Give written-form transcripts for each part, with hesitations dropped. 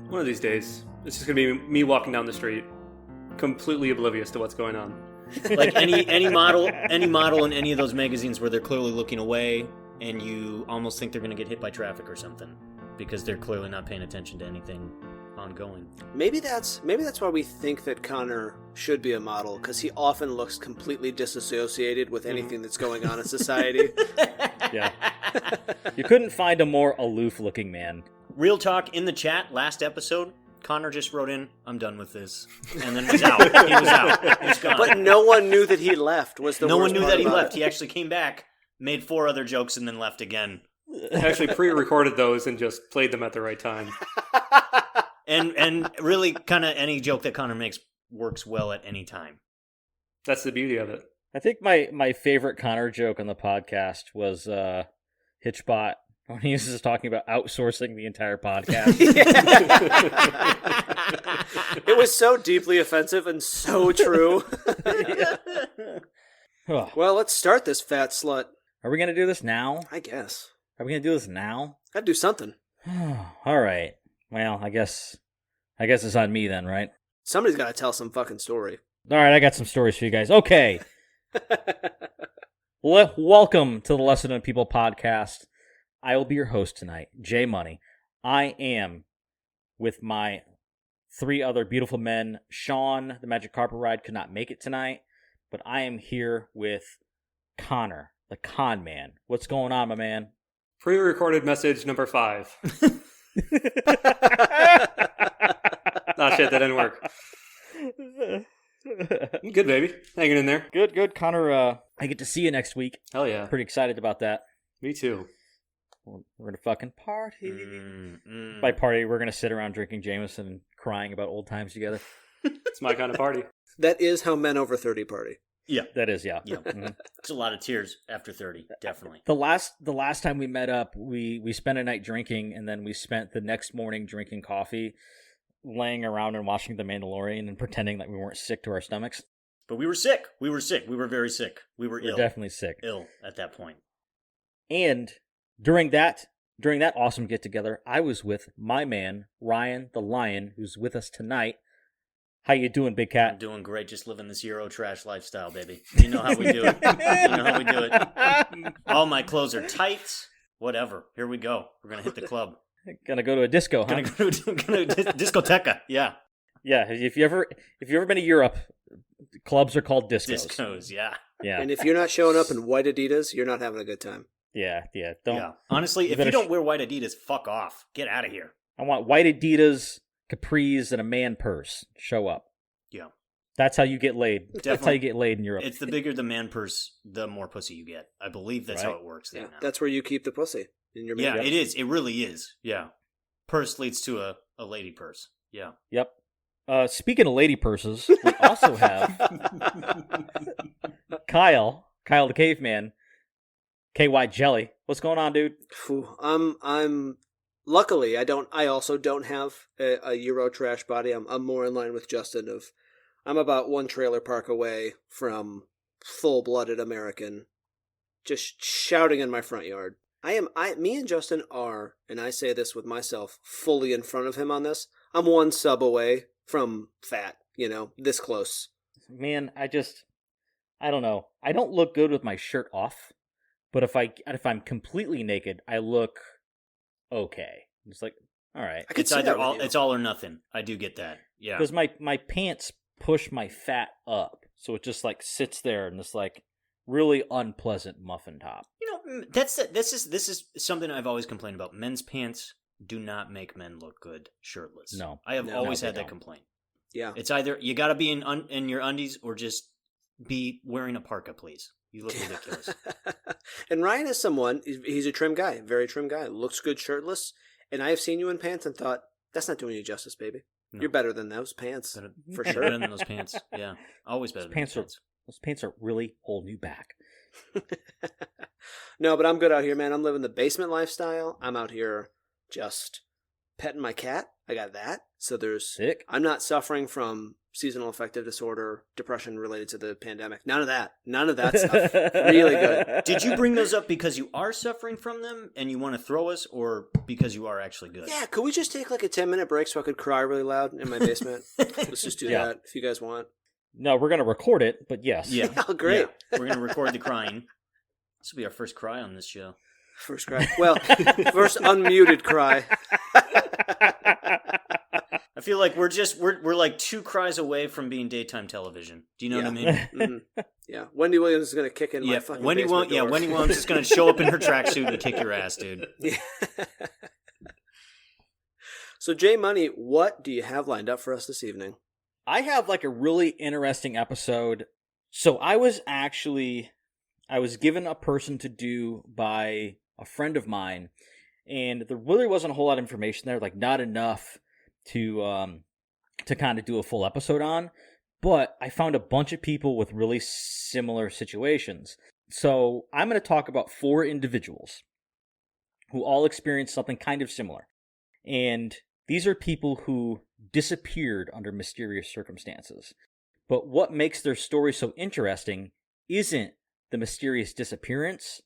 One of these days, it's just gonna be me walking down the street, completely oblivious to what's going on. Like any model in any of those magazines where they're clearly looking away, and you almost think they're gonna get hit by traffic or something because they're clearly not paying attention to anything ongoing. Maybe that's why we think that Connor should be a model, because he often looks completely disassociated with anything that's going on in society. Yeah. You couldn't find a more aloof-looking man. Real talk, in the chat last episode, Connor just wrote in, "I'm done with this," and then was out. He was out. He's gone. But no one knew that he left. No one knew that he left. He actually came back, made 4 other jokes, and then left again. I actually pre-recorded those and just played them at the right time. And really, kind of any joke that Connor makes works well at any time. That's the beauty of it. I think my favorite Connor joke on the podcast was Hitchbot, when he was just talking about outsourcing the entire podcast. It was so deeply offensive and so true. Well, let's start this fat slut. Are we going to do this now? I guess. Are we going to do this now? Gotta do something. All right. Well, I guess it's on me then, right? Somebody's gotta tell some fucking story. All right, I got some stories for you guys. Okay. Welcome to the Lesson on People podcast. I will be your host tonight, Jay Money. I am with my 3 other beautiful men. Sean, the Magic Carpet Ride, could not make it tonight, but I am here with Connor, the con man. What's going on, my man? Pre-recorded message number 5. Ah, shit, that didn't work. I'm good, baby. Hanging in there. Good. Connor, I get to see you next week. Hell yeah. Pretty excited about that. Me too. We're going to fucking party. By party, we're going to sit around drinking Jameson and crying about old times together. It's my kind of party. That is how men over 30 party. Yeah. That is, yeah. Mm-hmm. It's a lot of tears after 30, definitely. The last time we met up, we spent a night drinking, and then we spent the next morning drinking coffee, laying around and watching The Mandalorian and pretending that we weren't sick to our stomachs. But we were sick. We were very sick. We were ill. Definitely sick. Ill at that point. And during that awesome get-together, I was with my man, Ryan the Lion, who's with us tonight. How you doing, Big Cat? I'm doing great. Just living this Euro trash lifestyle, baby. You know how we do it. You know how we do it. All my clothes are tight. Whatever. Here we go. We're going to hit the club. Gonna go to a disco, huh? Gonna go to discoteca. Yeah. Yeah. If you ever been to Europe, clubs are called discos. Discos, yeah. Yeah. And if you're not showing up in white Adidas, you're not having a good time. Yeah. Yeah. Honestly, if you don't wear white Adidas, fuck off. Get out of here. I want white Adidas, capris, and a man purse. Show up. Yeah. That's how you get laid. Definitely. That's how you get laid in Europe. It's the bigger the man purse, the more pussy you get. I believe that's Right. how it works there now. That's where you keep the pussy. In your Yeah, makeup. it is. It really is. Yeah. Purse leads to a lady purse. Yeah. Yep. Speaking of lady purses, we also have Kyle the caveman, KY Jelly. What's going on, dude? I'm luckily I also don't have a Euro trash body. I'm more in line with Justin I'm about 1 trailer park away from full-blooded American, just shouting in my front yard. Me and Justin are, and I say this with myself fully in front of him on this, I'm 1 sub away from fat, this close. Man, I don't know. I don't look good with my shirt off, but if I'm completely naked, I look okay. It's like, all right. It's either it's all or nothing. I do get that. Yeah. Because my pants push my fat up, so it just like sits there in this like really unpleasant muffin top. This is something I've always complained about. Men's pants do not make men look good shirtless. No. I have always had that complaint. Yeah. It's either you got to be in your undies or just be wearing a parka, please. You look ridiculous. And Ryan is someone, he's a trim guy, very trim guy, looks good shirtless, and I have seen you in pants and thought, that's not doing you justice, baby. No. You're better than those pants, for sure. Better than those pants, yeah. Always better than those pants. Those pants are really holding you back. No, but I'm good out here, man. I'm living the basement lifestyle. I'm out here just petting my cat. I got that. So Sick. I'm not suffering from seasonal affective disorder, depression related to the pandemic. None of that. None of that stuff. Really good. Did you bring those up because you are suffering from them and you want to throw us, or because you are actually good? Yeah, could we just take like a 10-minute break so I could cry really loud in my basement? Let's just do that if you guys want. No, we're going to record it, but yes. Yeah. Oh, great. Yeah. We're going to record the crying. This will be our first cry on this show. First cry. Well, first unmuted cry. I feel like we're like 2 cries away from being daytime television. Do you know what I mean? Mm-hmm. Yeah. Wendy Williams is going to kick in my fucking Wendy basement door. Wendy Williams is going to show up in her tracksuit and kick your ass, dude. Yeah. So, Jay Money, what do you have lined up for us this evening? I have like a really interesting episode. So I was given a person to do by a friend of mine, and there really wasn't a whole lot of information there, like not enough to kind of do a full episode on. But I found a bunch of people with really similar situations. So I'm going to talk about 4 individuals who all experienced something kind of similar. And these are people who disappeared under mysterious circumstances. But what makes their story so interesting isn't the mysterious disappearance,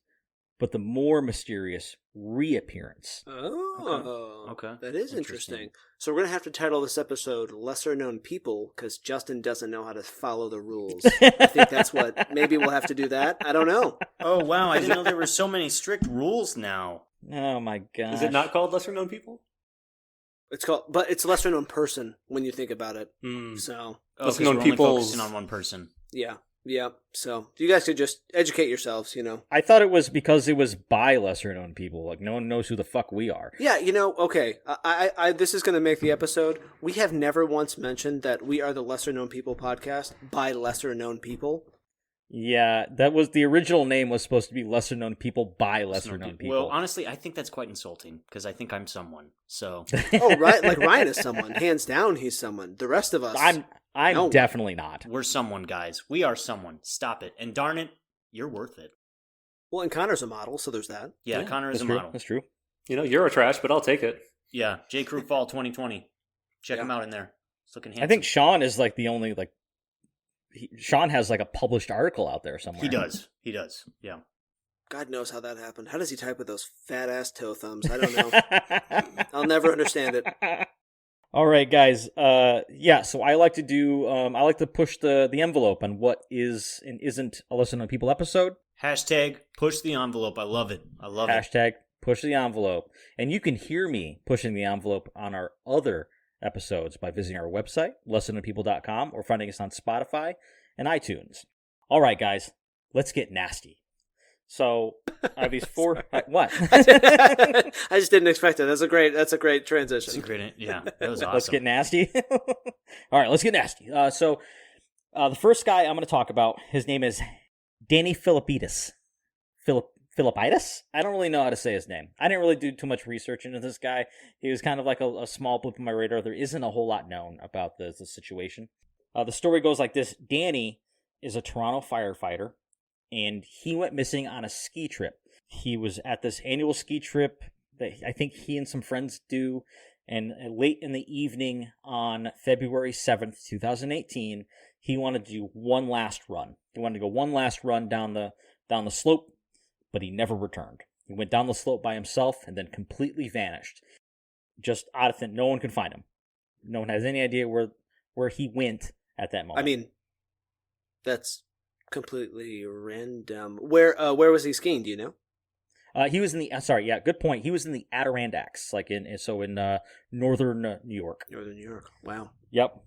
but the more mysterious reappearance. Oh, Okay. That is interesting. So we're going to have to title this episode Lesser Known People, because Justin doesn't know how to follow the rules. I think that's what, maybe we'll have to do that. I don't know. Oh, wow. I didn't know there were so many strict rules now. Oh my gosh. Is it not called Lesser Known People? It's called, but it's lesser known person when you think about it. Mm. So, Oh, Lesser 'cause known we're only people's- focusing on one person. yeah. So you guys could just educate yourselves, I thought it was because it was by lesser known people. Like, no one knows who the fuck we are. Yeah, okay. I this is going to make the episode. We have never once mentioned that we are the Lesser Known People podcast by lesser known people. Yeah, that was the original name was supposed to be lesser known people by lesser known people. Well, honestly, I think that's quite insulting, because I think I'm someone. So Oh, right. Like Ryan is someone. Hands down, he's someone. The rest of us. I'm No. definitely not. we're someone, guys. We are someone. Stop it. And darn it, you're worth it. Well, and Connor's a model, so there's that. Yeah, Connor is That's a true. model. That's true. You're a trash, but I'll take it. Yeah, J. Crew Fall 2020. Check Yeah. him out in there. It's looking handsome. I think Sean is like the only Sean has like a published article out there somewhere. He does. Yeah. God knows how that happened. How does he type with those fat-ass toe thumbs? I don't know. I'll never understand it. All right, guys. So I like to do. I like to push the envelope on what is and isn't a Lesser Known People episode. Hashtag push the envelope. I love it. Hashtag push the envelope, and you can hear me pushing the envelope on our other episodes by visiting our website, lesserknownpeople.com, or finding us on Spotify and iTunes. All right, guys, let's get nasty. So I have these 4. What? I just didn't expect it. That's a great transition. It's a great, yeah, that was awesome. Let's get nasty. All right, let's get nasty. So the first guy I'm going to talk about, his name is Danny Philippitis. Philippitis? I don't really know how to say his name. I didn't really do too much research into this guy. He was kind of like a small blip on my radar. There isn't a whole lot known about the situation. The story goes like this. Danny is a Toronto firefighter, and he went missing on a ski trip. He was at this annual ski trip that I think he and some friends do, and late in the evening on February 7th, 2018, he wanted to do one last run. He wanted to go one last run down the slope, but he never returned. He went down the slope by himself and then completely vanished. Just out of thin, no one could find him. No one has any idea where he went at that moment. I mean, that's completely random. Where was he skiing? Do you know? He was in the. Good point. He was in the Adirondacks, in northern New York. Northern New York. Wow. Yep.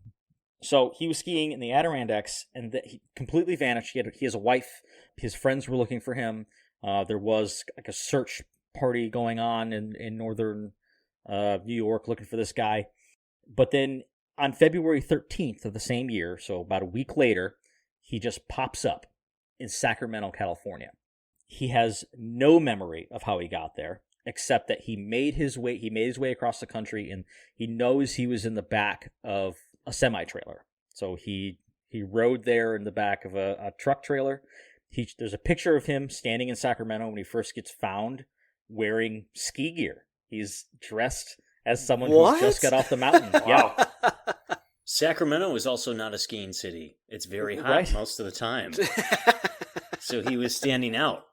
So he was skiing in the Adirondacks, and he completely vanished. He has a wife. His friends were looking for him. There was like a search party going on in northern New York looking for this guy. But then on February 13th of the same year, so about a week later, he just pops up in Sacramento, California. He has no memory of how he got there, except that he made his way across the country, and he knows he was in the back of a semi-trailer. So he rode there in the back of a truck trailer. There's a picture of him standing in Sacramento when he first gets found wearing ski gear. He's dressed as someone who just got off the mountain. Wow. Sacramento is also not a skiing city. It's very hot Right. most of the time. So he was standing out.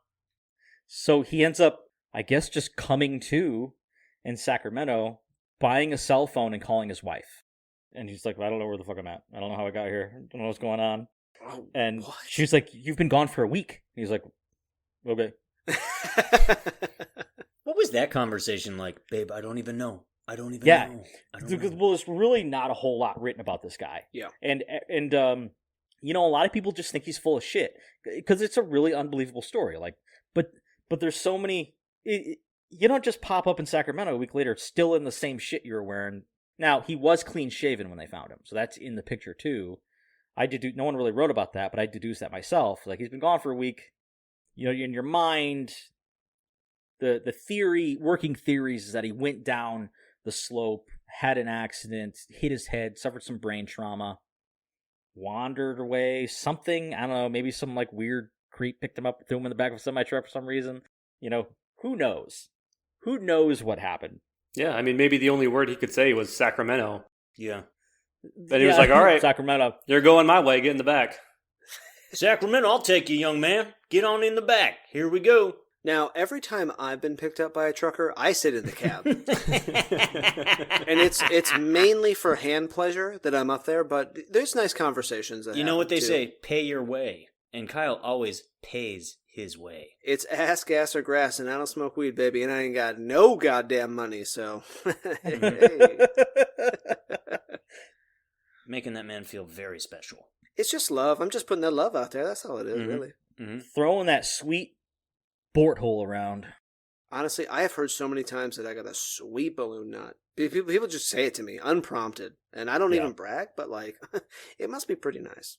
So he ends up, I guess, just coming to in Sacramento, buying a cell phone and calling his wife. And he's like, I don't know where the fuck I'm at. I don't know how I got here. I don't know what's going on. Oh, And what? she's like, you've been gone for a week. He's like, okay. What was that conversation like? Babe, I don't even know. I don't even Yeah. know. I don't Because, know. well, there's really not a whole lot written about this guy. Yeah. And you know, a lot of people just think he's full of shit because it's a really unbelievable story. Like, but there's so many. You don't just pop up in Sacramento a week later, still in the same shit you were wearing. Now he was clean shaven when they found him, so that's in the picture too. No one really wrote about that, but I deduced that myself. Like, he's been gone for a week. You know, in your mind, the theory, working theories, is that he went down the slope, had an accident, hit his head, suffered some brain trauma, wandered away, something, I don't know, maybe some like weird creep picked him up, threw him in the back of a semi-truck for some reason. You know, who knows? Who knows what happened? Yeah, I mean, maybe the only word he could say was Sacramento. Yeah. Then he was like, all right, Sacramento. you're going my way, get in the back. Sacramento, I'll take you, young man. Get on in the back. Here we go. Now, every time I've been picked up by a trucker, I sit in the cab. And it's mainly for hand pleasure that I'm up there, but there's nice conversations that You know what they happen, too. say? Pay your way. And Kyle always pays his way. It's ass, gas, or grass, and I don't smoke weed, baby, and I ain't got no goddamn money, so... Hey. Making that man feel very special. It's just love. I'm just putting that love out there. That's all it is, Mhm. really. Mm-hmm. Throwing that sweet bort hole around. Honestly, I have heard so many times that I got a sweet balloon nut. People just say it to me, unprompted. And I don't Yeah. even brag, but, like, it must be pretty nice.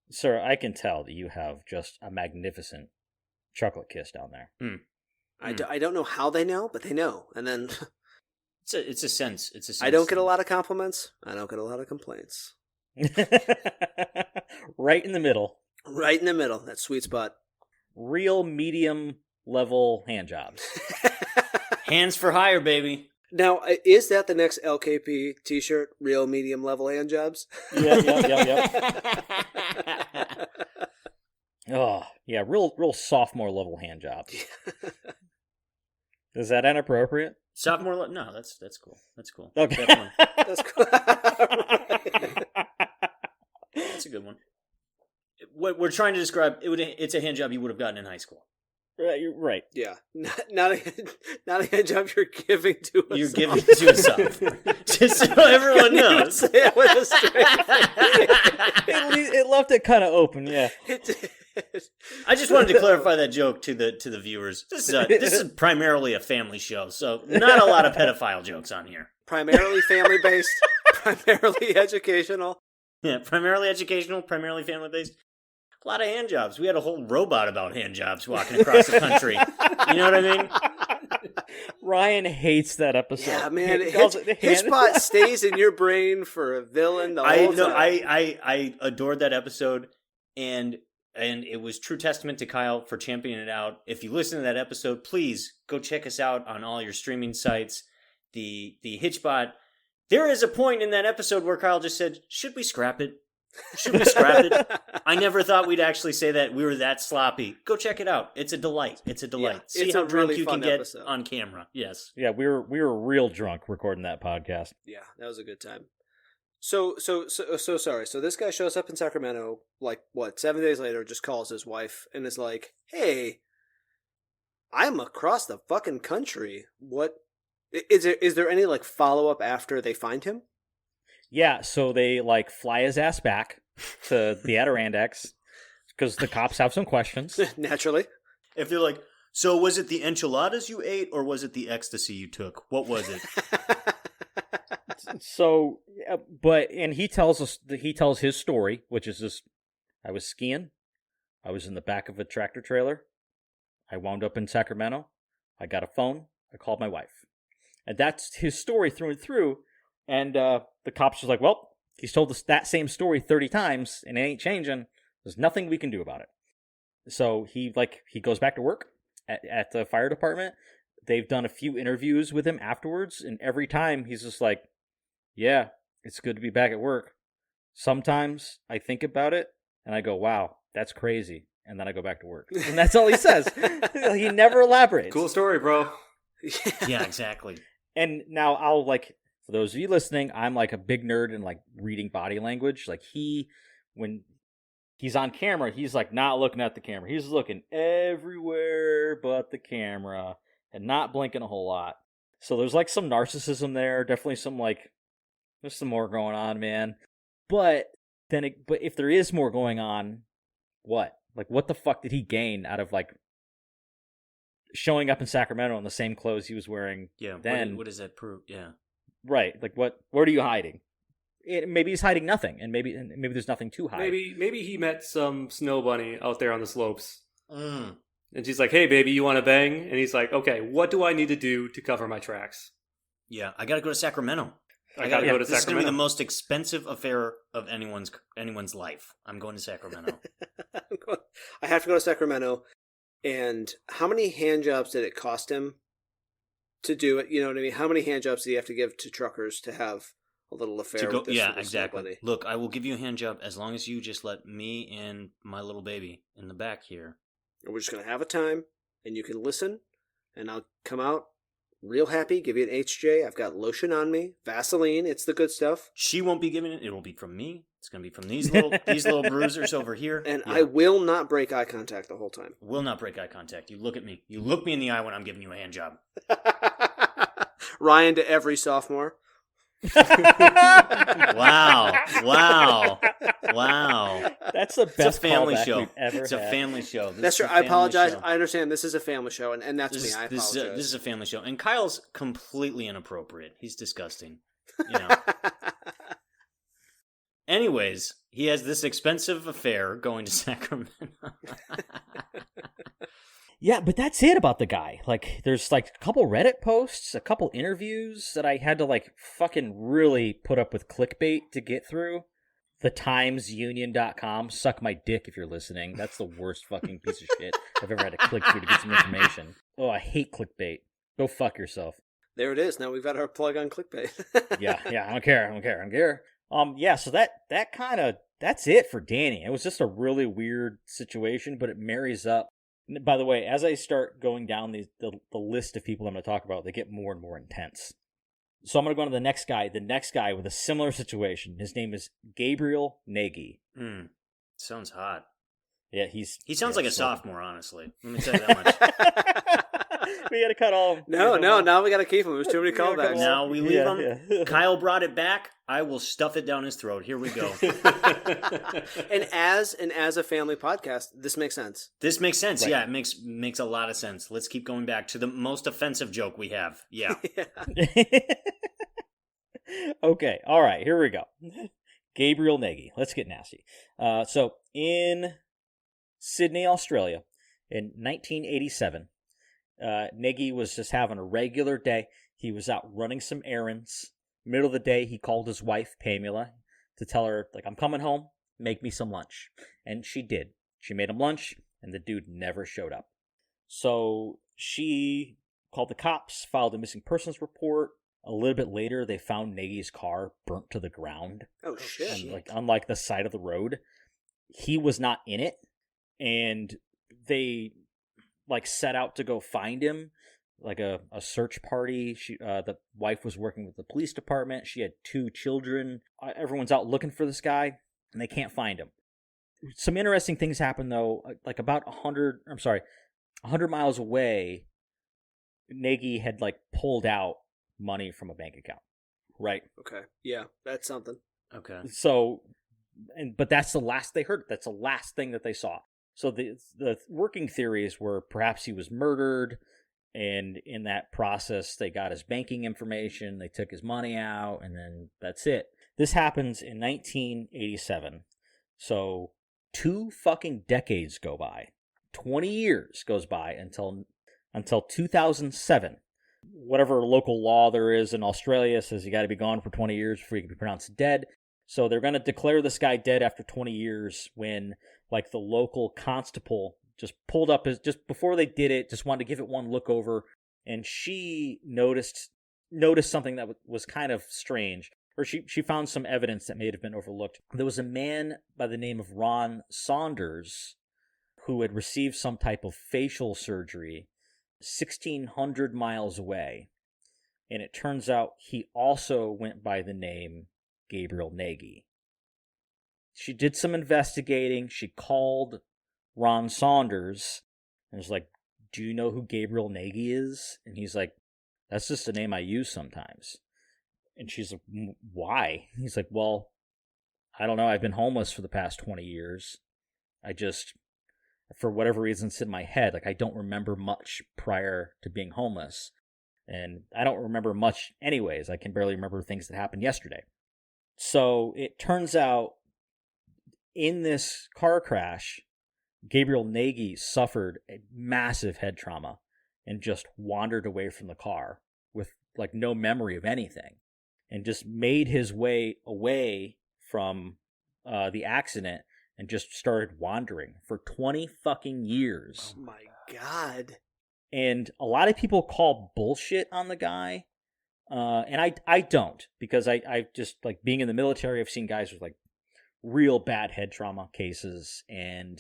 Sir, I can tell that you have just a magnificent chocolate kiss down there. I don't know how they know, but they know. And then It's a sense. It's a sense. I don't get a lot of compliments. I don't get a lot of complaints. Right in the middle. Right in the middle, that sweet spot. Real medium level hand jobs. Hands for hire, baby. Now, is that the next LKP t-shirt? Real medium level hand jobs? Yep. Oh, yeah, real sophomore level hand jobs. Is that inappropriate? Sophomore. No, that's cool. That's cool. Okay. Definitely. That's cool. Right. That's a good one. What we're trying to describe, it's a hand job you would have gotten in high school. You're right. Yeah, not a hand job you're giving to us. You're giving it to yourself. Just so everyone knows. Say it with a straight face. It left it kind of open, yeah. It did. I just wanted to clarify that joke to the viewers. This is primarily a family show, so not a lot of pedophile jokes on here. Primarily family based, primarily educational. Yeah, primarily educational, primarily family based. A lot of hand jobs. We had a whole robot about hand jobs walking across the country. You know what I mean? Ryan hates that episode. Yeah, man. He calls it the hand- Hitchbot stays in your brain for a villain the I whole know. time. I adored that episode, and it was true testament to Kyle for championing it out. If you listen to that episode, please go check us out on all your streaming sites. The Hitchbot. There is a point in that episode where Kyle just said, "Should we scrap it? Should we scrap it?" I never thought we'd actually say that. We were that sloppy. Go check it out. It's a delight. It's a delight. Yeah, See it's how a drunk really you can fun get episode. on camera. Yes. Yeah, we were real drunk recording that podcast. Yeah, that was a good time. So sorry. So this guy shows up in Sacramento, like, 7 days later, just calls his wife and is like, "Hey, I'm across the fucking country. What is there any, like, follow up after they find him?" Yeah, so they like fly his ass back to the Adirondacks because the cops have some questions. Naturally. If they're like, so was it the enchiladas you ate or was it the ecstasy you took? What was it? So, and he tells his story, which is this: I was skiing, I was in the back of a tractor trailer, I wound up in Sacramento, I got a phone, I called my wife, and that's his story through and through. And the cops was like, well, he's told us that same story 30 times and it ain't changing. There's nothing we can do about it. So he goes back to work at the fire department. They've done a few interviews with him afterwards, and every time he's just like, yeah, it's good to be back at work. sometimes I think about it and I go, wow, that's crazy. And then I go back to work. And that's all he says. He never elaborates. Cool story, bro. Yeah, exactly. And now I'll like, for those of you listening, I'm like a big nerd in like reading body language. Like when he's on camera, he's like not looking at the camera. He's looking everywhere but the camera and not blinking a whole lot. So there's like some narcissism there. Definitely some like, there's some more going on, man. But if there is more going on, what? Like, what the fuck did he gain out of like showing up in Sacramento in the same clothes he was wearing? Yeah. Then What does that prove? Yeah. Right. Like, what are you hiding? Maybe he's hiding nothing, and maybe there's nothing to hide. Maybe he met some snow bunny out there on the slopes. Mm. And she's like, hey, baby, you want to bang? And he's like, okay, what do I need to do to cover my tracks? Yeah, I got to go to Sacramento. I got to go to This is going to be Sacramento. the most expensive affair of anyone's life. I'm going to Sacramento. I have to go to Sacramento. And how many hand jobs did it cost him to do it? You know what I mean? How many hand jobs do you have to give to truckers to have a little affair with this? Yeah, with this exactly. buddy? Look, I will give you a hand job as long as you just let me and my little baby in the back here. And we're just going to have a time, and you can listen, and I'll come out real happy, give you an HJ. I've got lotion on me, Vaseline. It's the good stuff. She won't be giving it. It will be from me. It's going to be from these little bruisers over here. And yeah. I will not break eye contact the whole time. Will not break eye contact. You look at me. You look me in the eye when I'm giving you a hand job. Ryan to every sophomore. Wow. That's the best It's a family callback show. we've ever It's had. a family show. This That's is true. a I family apologize. show. I understand this is a family show, and that's me. I This apologize. is a family show. And Kyle's completely inappropriate. He's disgusting. You know. Anyways, he has this expensive affair going to Sacramento. Yeah, but that's it about the guy. Like, there's like a couple Reddit posts, a couple interviews that I had to like fucking really put up with clickbait to get through. TheTimesUnion.com. Suck my dick if you're listening. That's the worst fucking piece of shit I've ever had to click through to get some information. Oh, I hate clickbait. Go fuck yourself. There it is. Now we've got our plug on clickbait. Yeah, I don't care. Yeah, so that's it for Danny. It was just a really weird situation, but it marries up. By the way, as I start going down the list of people I'm going to talk about, they get more and more intense. So I'm going to go on to the next guy with a similar situation. His name is Gabriel Nagy. Sounds hot. Yeah, he sounds like a sophomore, honestly. Let me tell you that much. We got to cut all. No, now we got to keep him. There's too many callbacks. Now we leave him. Yeah. Kyle brought it back. I will stuff it down his throat. Here we go. And as a family podcast, this makes sense. This makes sense. Right. Yeah, it makes a lot of sense. Let's keep going back to the most offensive joke we have. Yeah. Okay, all right, here we go. Gabriel Nagy. Let's get nasty. So in Sydney, Australia, in 1987, Nagy was just having a regular day. He was out running some errands. Middle of the day, he called his wife, Pamela, to tell her, like, I'm coming home, make me some lunch. And she did. She made him lunch, and the dude never showed up. So she called the cops, filed a missing persons report. A little bit later, they found Nagy's car burnt to the ground. Oh, shit. On the side of the road. He was not in it, and they set out to go find him, like a search party. The wife was working with the police department. She had 2 children. Everyone's out looking for this guy, and they can't find him. Some interesting things happen, though. Like about 100 miles away, Nagy had pulled out money from a bank account, right? Okay. Yeah, that's something. Okay. So, but that's the last they heard. That's the last thing that they saw. So the working theories were perhaps he was murdered, and in that process they got his banking information, they took his money out, and then that's it. This happens in 1987. So 2 fucking decades go by. 20 years goes by until 2007. Whatever local law there is in Australia says you got to be gone for 20 years before you can be pronounced dead. So they're going to declare this guy dead after 20 years when the local constable just pulled up just before they did it, just wanted to give it one look over, and she noticed something that was kind of strange. or she found some evidence that may have been overlooked. There was a man by the name of Ron Saunders who had received some type of facial surgery 1,600 miles away. And it turns out he also went by the name Gabriel Nagy. She did some investigating. She called Ron Saunders and was like, "Do you know who Gabriel Nagy is?" And he's like, "That's just a name I use sometimes." And she's like, "Why?" He's like, "Well, I don't know. I've been homeless for the past 20 years. I just, for whatever reason, it's in my head. Like, I don't remember much prior to being homeless. And I don't remember much anyways. I can barely remember things that happened yesterday." So it turns out in this car crash, Gabriel Nagy suffered a massive head trauma and just wandered away from the car with like no memory of anything, and just made his way away from the accident and just started wandering for 20 fucking years. Oh my God. And a lot of people call bullshit on the guy. And I don't, because I just, like, being in the military, I've seen guys with like real bad head trauma cases, and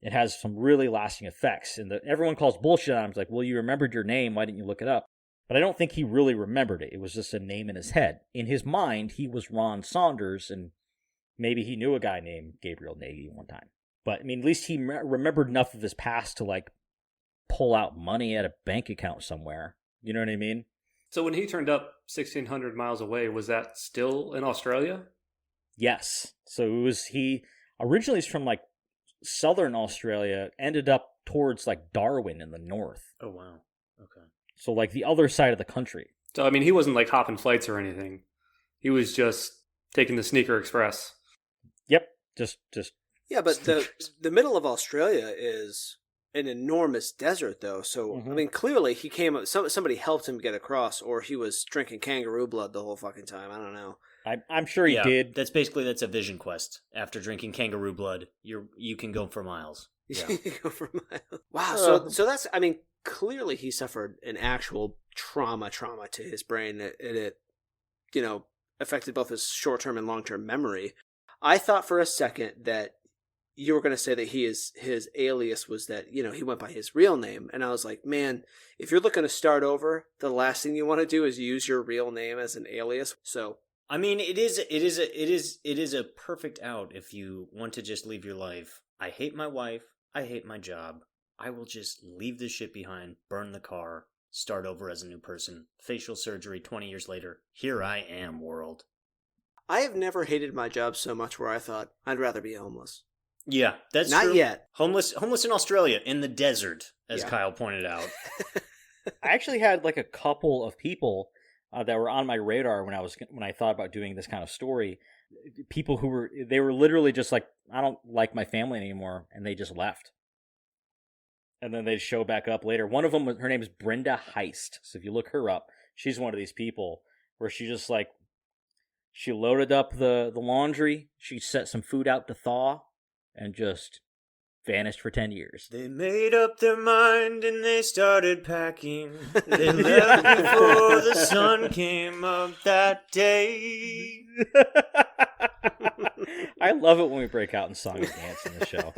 it has some really lasting effects. And everyone calls bullshit on him. It's like, well, you remembered your name. Why didn't you look it up? But I don't think he really remembered it. It was just a name in his head. In his mind, he was Ron Saunders, and maybe he knew a guy named Gabriel Nagy one time. But, I mean, at least he remembered enough of his past to, like, pull out money at a bank account somewhere. You know what I mean? So when he turned up 1,600 miles away, was that still in Australia? Yes. So it was, he originally is from, like, southern Australia, ended up towards, like, Darwin in the north. Oh, wow. Okay. So, like, the other side of the country. So, I mean, he wasn't like hopping flights or anything. He was just taking the Sneaker Express. Yep. Just. Yeah, but the middle of Australia is an enormous desert, though. So, I mean, clearly he came up, somebody helped him get across, or he was drinking kangaroo blood the whole fucking time. I don't know. I'm sure he did. That's a vision quest. After drinking kangaroo blood, you can go for miles. Yeah. Go for miles. Wow. So that's, I mean, clearly he suffered an actual trauma to his brain. It affected both his short-term and long-term memory. I thought for a second that you were going to say that his alias was that, he went by his real name. And I was like, man, if you're looking to start over, the last thing you want to do is use your real name as an alias. So, I mean, it is a perfect out if you want to just leave your life. I hate my wife. I hate my job. I will just leave this shit behind, burn the car, start over as a new person. Facial surgery 20 years later. Here I am, world. I have never hated my job so much where I thought I'd rather be homeless. Yeah, that's not true. yet. Homeless in Australia, in the desert, as Kyle pointed out. I actually had like a couple of people that were on my radar when I thought about doing this kind of story. People who were literally just like, I don't like my family anymore, and they just left. And then they'd show back up later. One of them, her name is Brenda Heist. So if you look her up, she's one of these people where she just like, she loaded up the laundry, she set some food out to thaw, and just vanished for 10 years. They made up their mind and they started packing. They left before the sun came up that day. I love it when we break out in song and dance in the show.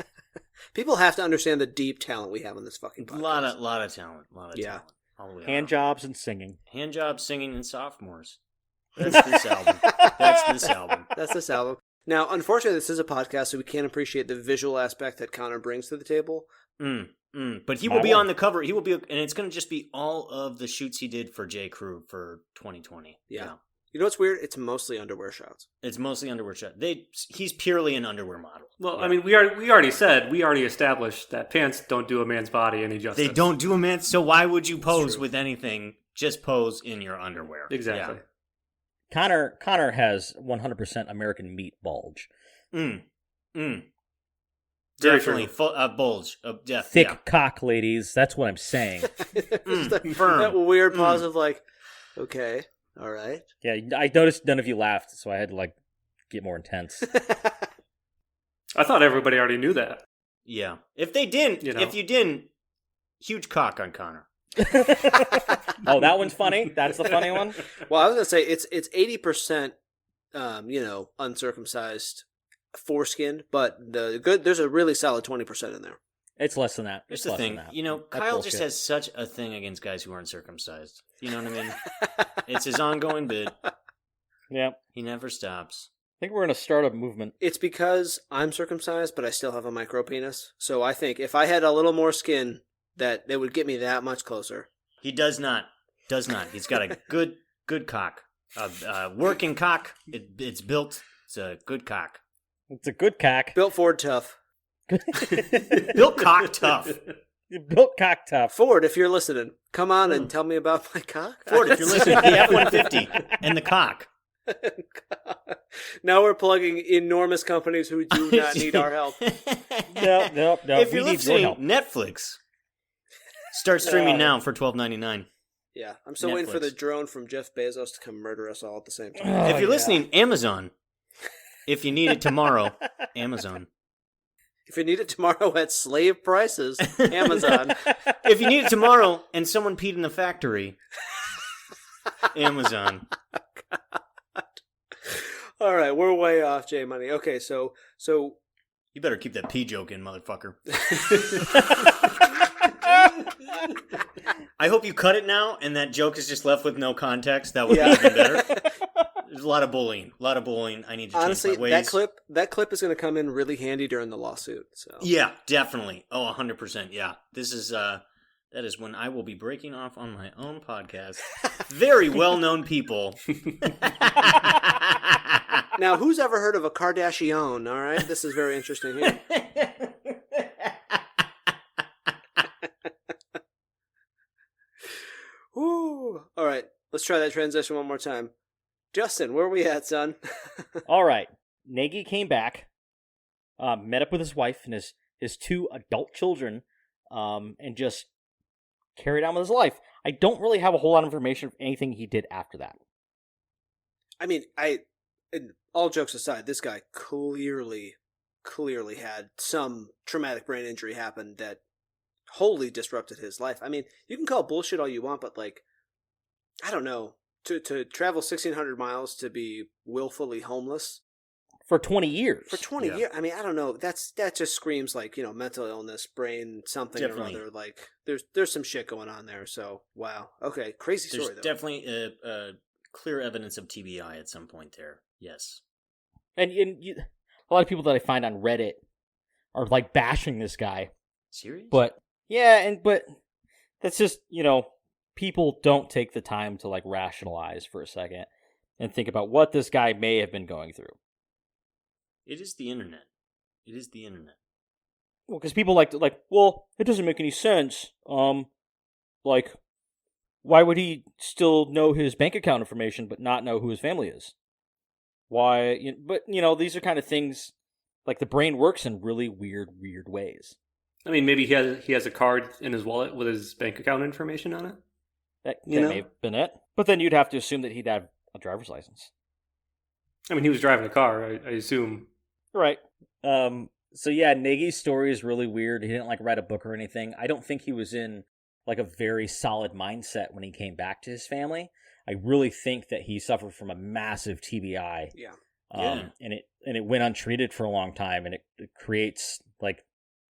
People have to understand the deep talent we have on this fucking podcast. Lot of talent. Yeah. Talent. Hand jobs and singing. Hand jobs, singing, and sophomores. That's this album. That's this album. Now, unfortunately, this is a podcast, so we can't appreciate the visual aspect that Connor brings to the table. But he will be on the cover. He will be, and it's going to just be all of the shoots he did for J. Crew for 2020. Yeah. You know what's weird? It's mostly underwear shots. It's mostly underwear shots. He's purely an underwear model. Well, yeah. I mean, we already established that pants don't do a man's body any justice. They don't do a man. So why would you pose with anything? Just pose in your underwear. Exactly. Yeah. Connor has 100% American meat bulge. Definitely full bulge of death. Thick cock, ladies. That's what I'm saying. Firm. That weird pause of like, okay, all right. Yeah, I noticed none of you laughed, so I had to like get more intense. I thought everybody already knew that. Yeah. If they didn't, if you didn't, huge cock on Connor. Oh, that one's funny. That's the funny one. Well, I was gonna say it's 80% uncircumcised foreskin, but there's a really solid 20% in there. It's less than that. Here's It's the less thing. than that. You know, That's Kyle bullshit. just has such a thing against guys who aren't circumcised. You know what I mean? It's his ongoing bit. Yeah. He never stops. I think we're in a startup movement. It's because I'm circumcised, but I still have a micro penis. So I think if I had a little more skin, that it would get me that much closer. He does not. Does not. He's got a good cock. Working cock. It's built. It's a good cock. It's a good cock. Built Ford tough. Built cock tough. Built cock tough. Ford, if you're listening, come on and tell me about my cock. Ford, if you're listening, the F-150 and the cock. Now we're plugging enormous companies who do not need our help. No. If We you're need your listening, help. Netflix. Start streaming now for $12.99. Yeah, I'm still waiting for Netflix. the drone from Jeff Bezos to come murder us all at the same time. Oh, If you're yeah. listening, Amazon. If you need it tomorrow, Amazon. If you need it tomorrow at slave prices, Amazon. If you need it tomorrow and someone peed in the factory, Amazon. All right, we're way off, J Money. Okay, so You better keep that pee joke in, motherfucker. I hope you cut it now and that joke is just left with no context. That would be even better. There's a lot of bullying. I need to honestly, change my ways. that clip is going to come in really handy during the lawsuit. So Yeah, definitely. Oh, 100%. Yeah. This is that is when I will be breaking off on my own podcast. Very well-known people. now, who's ever heard of a Kardashian? All right, this is very interesting here. Woo! All right, let's try that transition one more time. Justin, where are we at, son? All right. Nagy came back, met up with his wife and his two adult children, and just carried on with his life. I don't really have a whole lot of information of anything he did after that. I mean, and all jokes aside, this guy clearly had some traumatic brain injury happen that wholly disrupted his life. I mean, you can call bullshit all you want, but like, I don't know, to travel 1,600 miles to be willfully homeless For 20 years. for 20 years. I mean, I don't know. That just screams like, mental illness, brain something Definitely. or other. Like, there's some shit going on there. So wow, okay, crazy There's story though. definitely a clear evidence of TBI at some point there. Yes. And a lot of people that I find on Reddit are like bashing this guy. Serious? But yeah, but that's just, people don't take the time to like rationalize for a second and think about what this guy may have been going through. It is the internet. It is the internet. Well, because people like, well, it doesn't make any sense. Like, why would he still know his bank account information but not know who his family is? Why? But these are kind of things like the brain works in really weird ways. I mean, maybe he has a card in his wallet with his bank account information on it. That You know? may have been it. But then you'd have to assume that he'd have a driver's license. I mean, he was driving a car, I assume. Right. So yeah, Nagy's story is really weird. He didn't like write a book or anything. I don't think he was in like a very solid mindset when he came back to his family. I really think that he suffered from a massive TBI. Yeah. And it went untreated for a long time, and it creates like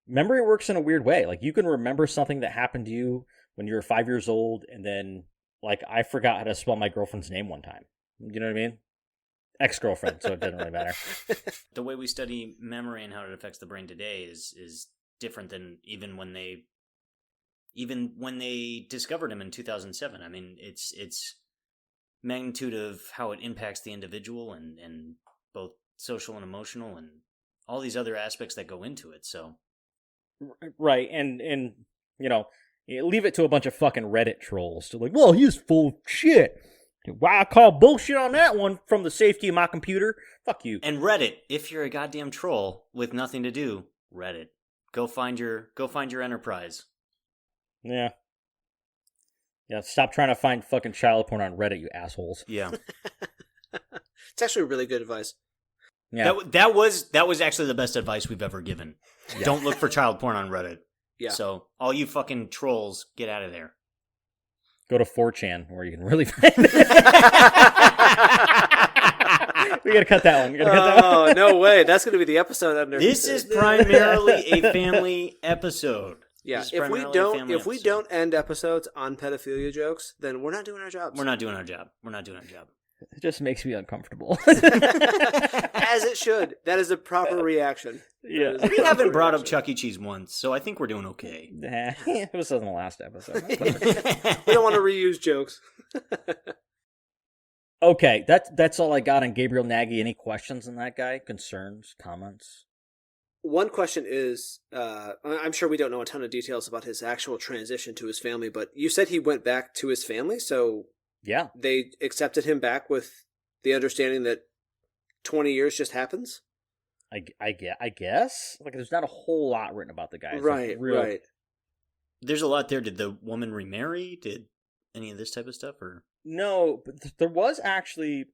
memory works in a weird way. Like you can remember something that happened to you when you were 5 years old, and then like I forgot how to spell my girlfriend's name one time. You know what I mean? Ex-girlfriend, so it doesn't really matter. The way we study memory and how it affects the brain today is different than even when they discovered him in 2007. I mean, it's magnitude of how it impacts the individual and both social and emotional and all these other aspects that go into it. So Right, and leave it to a bunch of fucking Reddit trolls to like, well, he's full of shit. Why I call bullshit on that one from the safety of my computer? Fuck you. and Reddit, if you're a goddamn troll with nothing to do, Reddit, go find your enterprise. Yeah. Yeah, stop trying to find fucking child porn on Reddit, you assholes. Yeah. It's actually really good advice. Yeah. That was actually the best advice we've ever given. Yeah. Don't look for child porn on Reddit. Yeah. So all you fucking trolls, get out of there. Go to 4chan where you can really find We gotta cut that one. We gotta cut that one. Oh, no way. That's going to be the episode under. This is primarily a family episode. Yeah, This is if we primarily a don't family episode. end episodes on pedophilia jokes, then we're not doing our jobs. We're not doing our job. We're not doing our job. It just makes me uncomfortable. As it should. That is a proper reaction. Yeah. That is a We proper haven't brought up reaction. Chuck E. Cheese once, so I think we're doing okay. Nah, it was in the last episode. We don't want to reuse jokes. Okay, that's all I got on Gabriel Nagy. Any questions on that guy? Concerns? Comments? One question is, I'm sure we don't know a ton of details about his actual transition to his family, but you said he went back to his family, so Yeah. they accepted him back with the understanding that 20 years just happens? I guess. Like, there's not a whole lot written about the guy. It's Right, like real- right. There's a lot there. Did the woman remarry? Did any of this type of stuff? Or No, but there was actually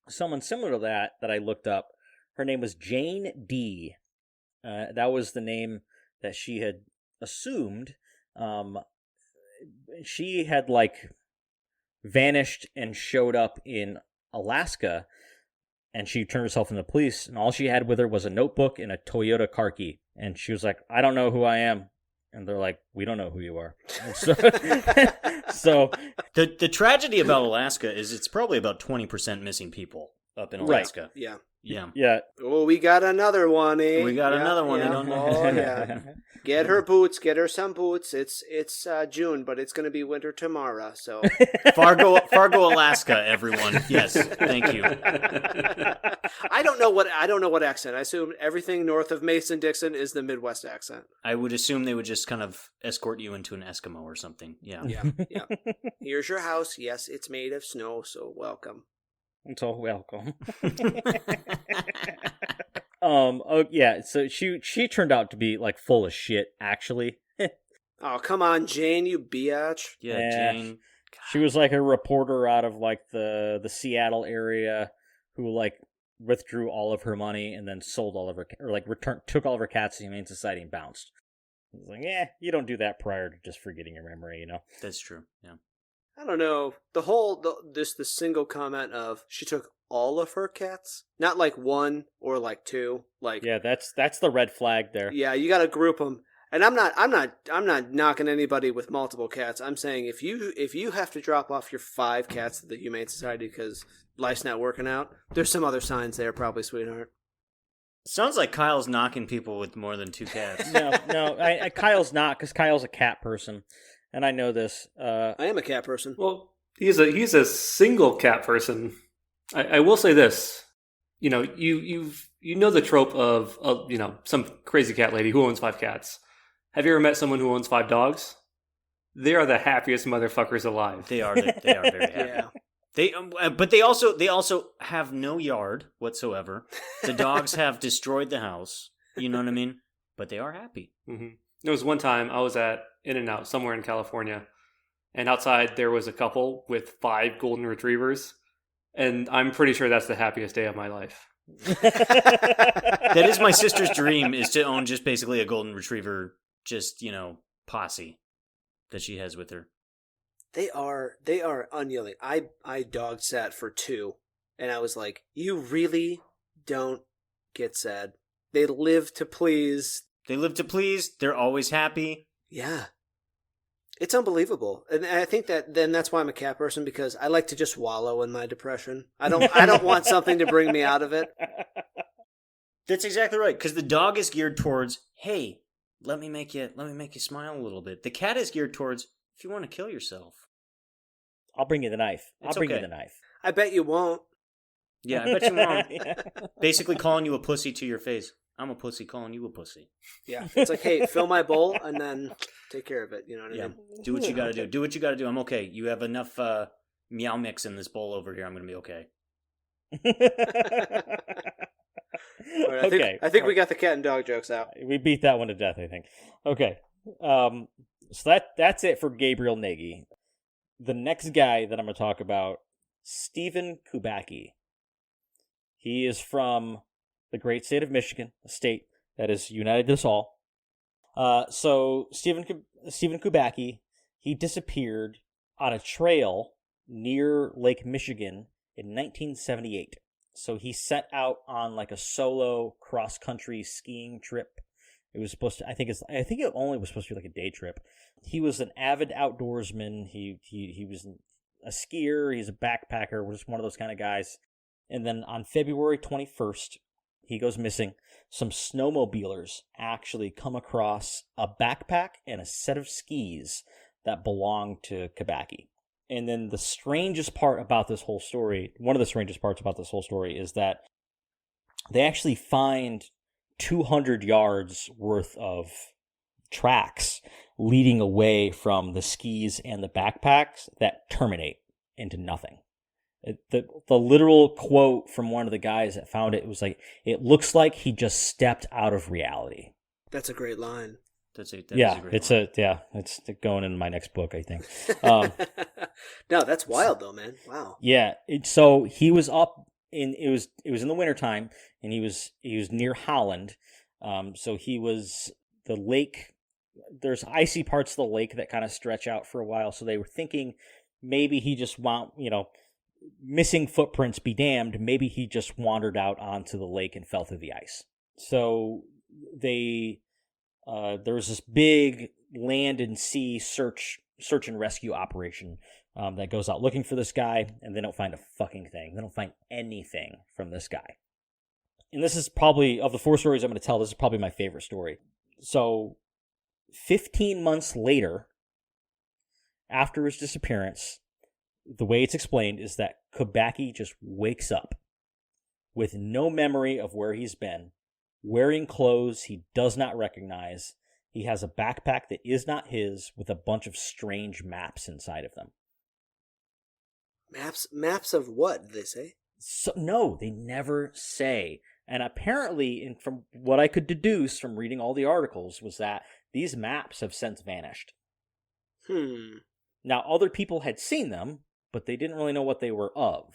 someone similar to that I looked up. Her name was Jane D. That was the name that she had assumed. She had, like, vanished and showed up in Alaska, and she turned herself in the police, and all she had with her was a notebook and a Toyota car key. And she was like, I don't know who I am. And they're like, we don't know who you are. And so the tragedy about Alaska is it's probably about 20% missing people up in Right. Alaska. Yeah. Yeah. yeah. Oh, we got another one, eh? We got another one, Yeah. I don't know. Oh, yeah. Get her boots. Get her some boots. It's June, but it's going to be winter tomorrow, so... Fargo, Alaska, everyone. Yes, thank you. I don't know what accent. I assume everything north of Mason-Dixon is the Midwest accent. I would assume they would just kind of escort you into an Eskimo or something. Yeah. Yeah. Here's your house. Yes, it's made of snow, so welcome. So welcome. Oh yeah, so she turned out to be like full of shit, actually. Oh, come on, Jane, you biatch. Yeah, Yeah. Jane. She was like a reporter out of like the Seattle area who like withdrew all of her money and then sold all of her, or like took all of her cats to the Humane Society and bounced. I was like, you don't do that prior to just forgetting your memory, you know? That's true. Yeah. I don't know. The single comment of she took all of her cats, not like one or like two. Like Yeah, that's the red flag there. yeah, you got to group them. And I'm not knocking anybody with multiple cats. I'm saying if you have to drop off your 5 cats at the Humane Society because life's not working out, there's some other signs there, probably, sweetheart. Sounds like Kyle's knocking people with more than 2 cats. No, Kyle's not, because Kyle's a cat person, and I know this. I am a cat person. Well, he's a single cat person. I will say this. You know, you know the trope of some crazy cat lady who owns 5 cats. Have you ever met someone who owns 5 dogs? They are the happiest motherfuckers alive. They are very happy. Yeah. But they also have no yard whatsoever. The dogs have destroyed the house. You know what I mean? But they are happy. Mm-hmm. There was one time I was at In-N-Out somewhere in California, and outside there was a couple with 5 golden retrievers, and I'm pretty sure that's the happiest day of my life. That is my sister's dream, is to own just basically a golden retriever, just, posse that she has with her. They are unyielding. I dog sat for 2, and I was like, you really don't get sad. They live to please. They live to please. They're always happy. Yeah. It's unbelievable. And I think that's why I'm a cat person, because I like to just wallow in my depression. I don't want something to bring me out of it. That's exactly right, because the dog is geared towards, hey, let me make you smile a little bit. The cat is geared towards, if you want to kill yourself. I'll bring you the knife. It's I'll bring you okay. the knife. I bet you won't. Yeah, I bet you won't. Yeah. Basically calling you a pussy to your face. I'm a pussy calling you a pussy. Yeah. It's like, hey, fill my bowl and then take care of it. You know what I Yeah. mean? Do what you gotta do. Do what you gotta do. I'm okay. You have enough meow mix in this bowl over here. I'm gonna be okay. All right, I think we got the cat and dog jokes out. We beat that one to death, I think. Okay. So that's it for Gabriel Nagy. The next guy that I'm going to talk about, Stephen Kubacki. He is from the great state of Michigan, a state that has united us all. So Stephen Kubacki, he disappeared on a trail near Lake Michigan in 1978. So he set out on like a solo cross-country skiing trip. It was supposed to, I think it only was supposed to be like a day trip. He was an avid outdoorsman. He was a skier. He's a backpacker. Was one of those kind of guys. And then on February 21st, he goes missing. Some snowmobilers actually come across a backpack and a set of skis that belonged to Kabaki. And then the strangest part about this whole story, one of the strangest parts about this whole story, is that they actually find 200 yards worth of tracks leading away from the skis and the backpacks that terminate into nothing. The literal quote from one of the guys that found it was like, it looks like he just stepped out of reality. That's a great line. That is a great line. It's going in my next book, I think. No, that's wild though, man. Wow. Yeah. So he was up in, it was in the wintertime, and he was near Holland. So he was, the lake, there's icy parts of the lake that kind of stretch out for a while. So they were thinking maybe he just missing footprints be damned. Maybe he just wandered out onto the lake and fell through the ice. So there was this big land and sea search and rescue operation that goes out looking for this guy, and they don't find a fucking thing. They don't find anything from this guy. And this is probably, of the 4 stories I'm going to tell, this is probably my favorite story. So 15 months later, after his disappearance, the way it's explained is that Kabaki just wakes up with no memory of where he's been, wearing clothes he does not recognize. He has a backpack that is not his with a bunch of strange maps inside of them. Maps of what, did they say? So, no, they never say. And apparently, from what I could deduce from reading all the articles, was that these maps have since vanished. Now, other people had seen them, but they didn't really know what they were of.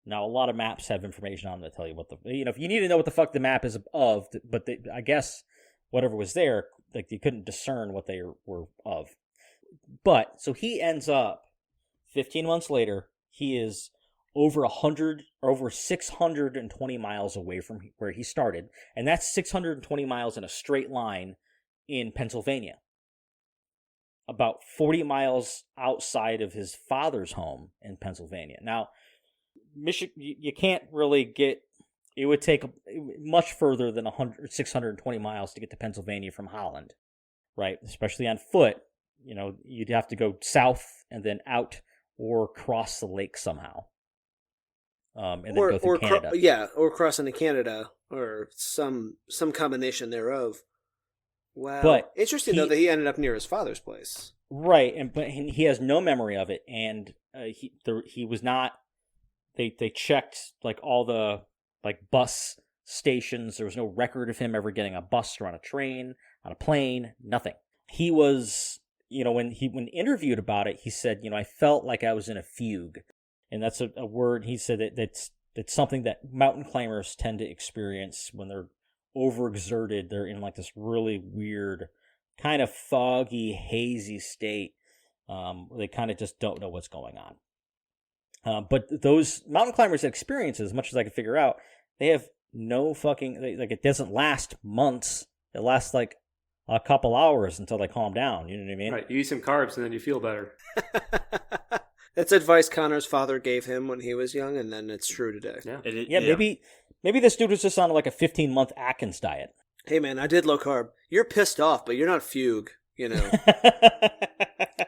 Now, a lot of maps have information on them that tell you what if you need to know what the fuck the map is of, but I guess whatever was there, like, you couldn't discern what they were of. But, so he ends up, 15 months later, he is over 620 miles away from where he started, and that's 620 miles in a straight line in Pennsylvania. About 40 miles outside of his father's home in Pennsylvania. Now, Michigan, you can't really get, it would take much further than 620 miles to get to Pennsylvania from Holland, right? Especially on foot. You'd have to go south and then out or cross the lake somehow. And then go through Canada. Or cross into Canada, or some combination thereof. Wow. But interesting, though, that he ended up near his father's place. Right, but he has no memory of it, and he was not. They checked like all the like bus stations. There was no record of him ever getting a bus or on a train, on a plane, nothing. He was, when interviewed about it, he said, I felt like I was in a fugue, and that's a word. He said that's something that mountain climbers tend to experience when they're overexerted. They're in like this really weird, kind of foggy, hazy state where they kind of just don't know what's going on. But those mountain climbers' experiences, as much as I can figure out, they have no fucking, like, it doesn't last months. It lasts like a couple hours until they calm down. You know what I mean? Right. You eat some carbs and then you feel better. That's advice Connor's father gave him when he was young, and then it's true today. Yeah. Maybe this dude was just on like a 15-month Atkins diet. Hey man, I did low carb. You're pissed off, but you're not fugue.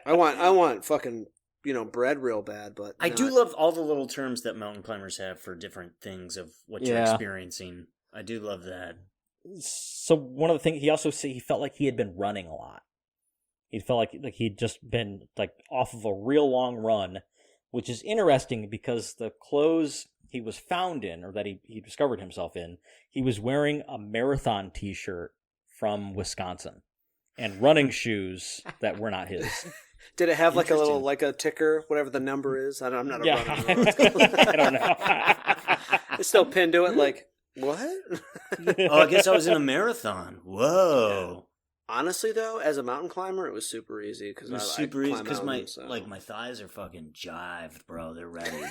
I want fucking bread real bad, but I do love all the little terms that mountain climbers have for different things of what you're experiencing. I do love that. So one of the things he also said, he felt like he had been running a lot. He felt like he'd just been like off of a real long run, which is interesting because the clothes he was found in, or that he discovered himself in, he was wearing a marathon t-shirt from Wisconsin and running shoes that were not his. Did it have like a little, like a ticker, whatever the number is? I'm not a runner. I don't know. It's still pinned to it, like, what? I guess I was in a marathon. Whoa. Yeah. Honestly, though, as a mountain climber, it was super easy. It was super easy because my thighs are fucking jived, bro. They're ready.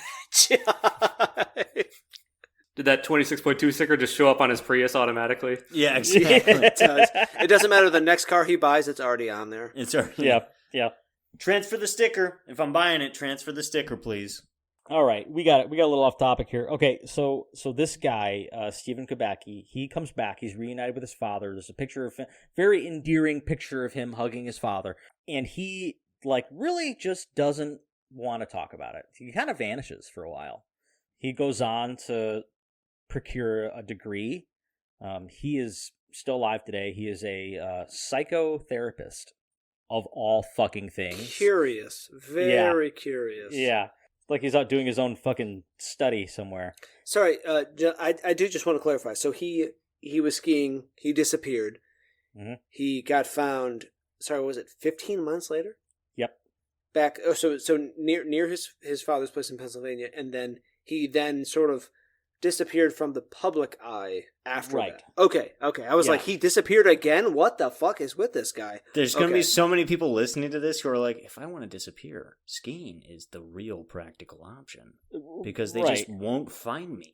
Did that 26.2 sticker just show up on his Prius automatically? Yeah, exactly. It does. It doesn't matter the next car he buys, it's already on there. It's already. Yeah. Transfer the sticker. If I'm buying it, transfer the sticker, please. All right, we got a little off topic here. Okay, so this guy, Stephen Kubacki, he comes back. He's reunited with his father. There's a picture of him, very endearing picture of him hugging his father, and he really just doesn't want to talk about it. He kind of vanishes for a while. He goes on to procure a degree. He is still alive today. He is a psychotherapist of all fucking things. Curious. Very curious. Yeah. Like he's out doing his own fucking study somewhere. Sorry, I do just want to clarify. So he was skiing. He disappeared. Mm-hmm. He got found. Sorry, was it 15 months later? Yep. Back. Oh, so near his father's place in Pennsylvania, and then he sort of disappeared from the public eye after that. Okay. I was like, he disappeared again? What the fuck is with this guy? There's going to be so many people listening to this who are like, if I want to disappear, skiing is the real practical option. Because they just won't find me.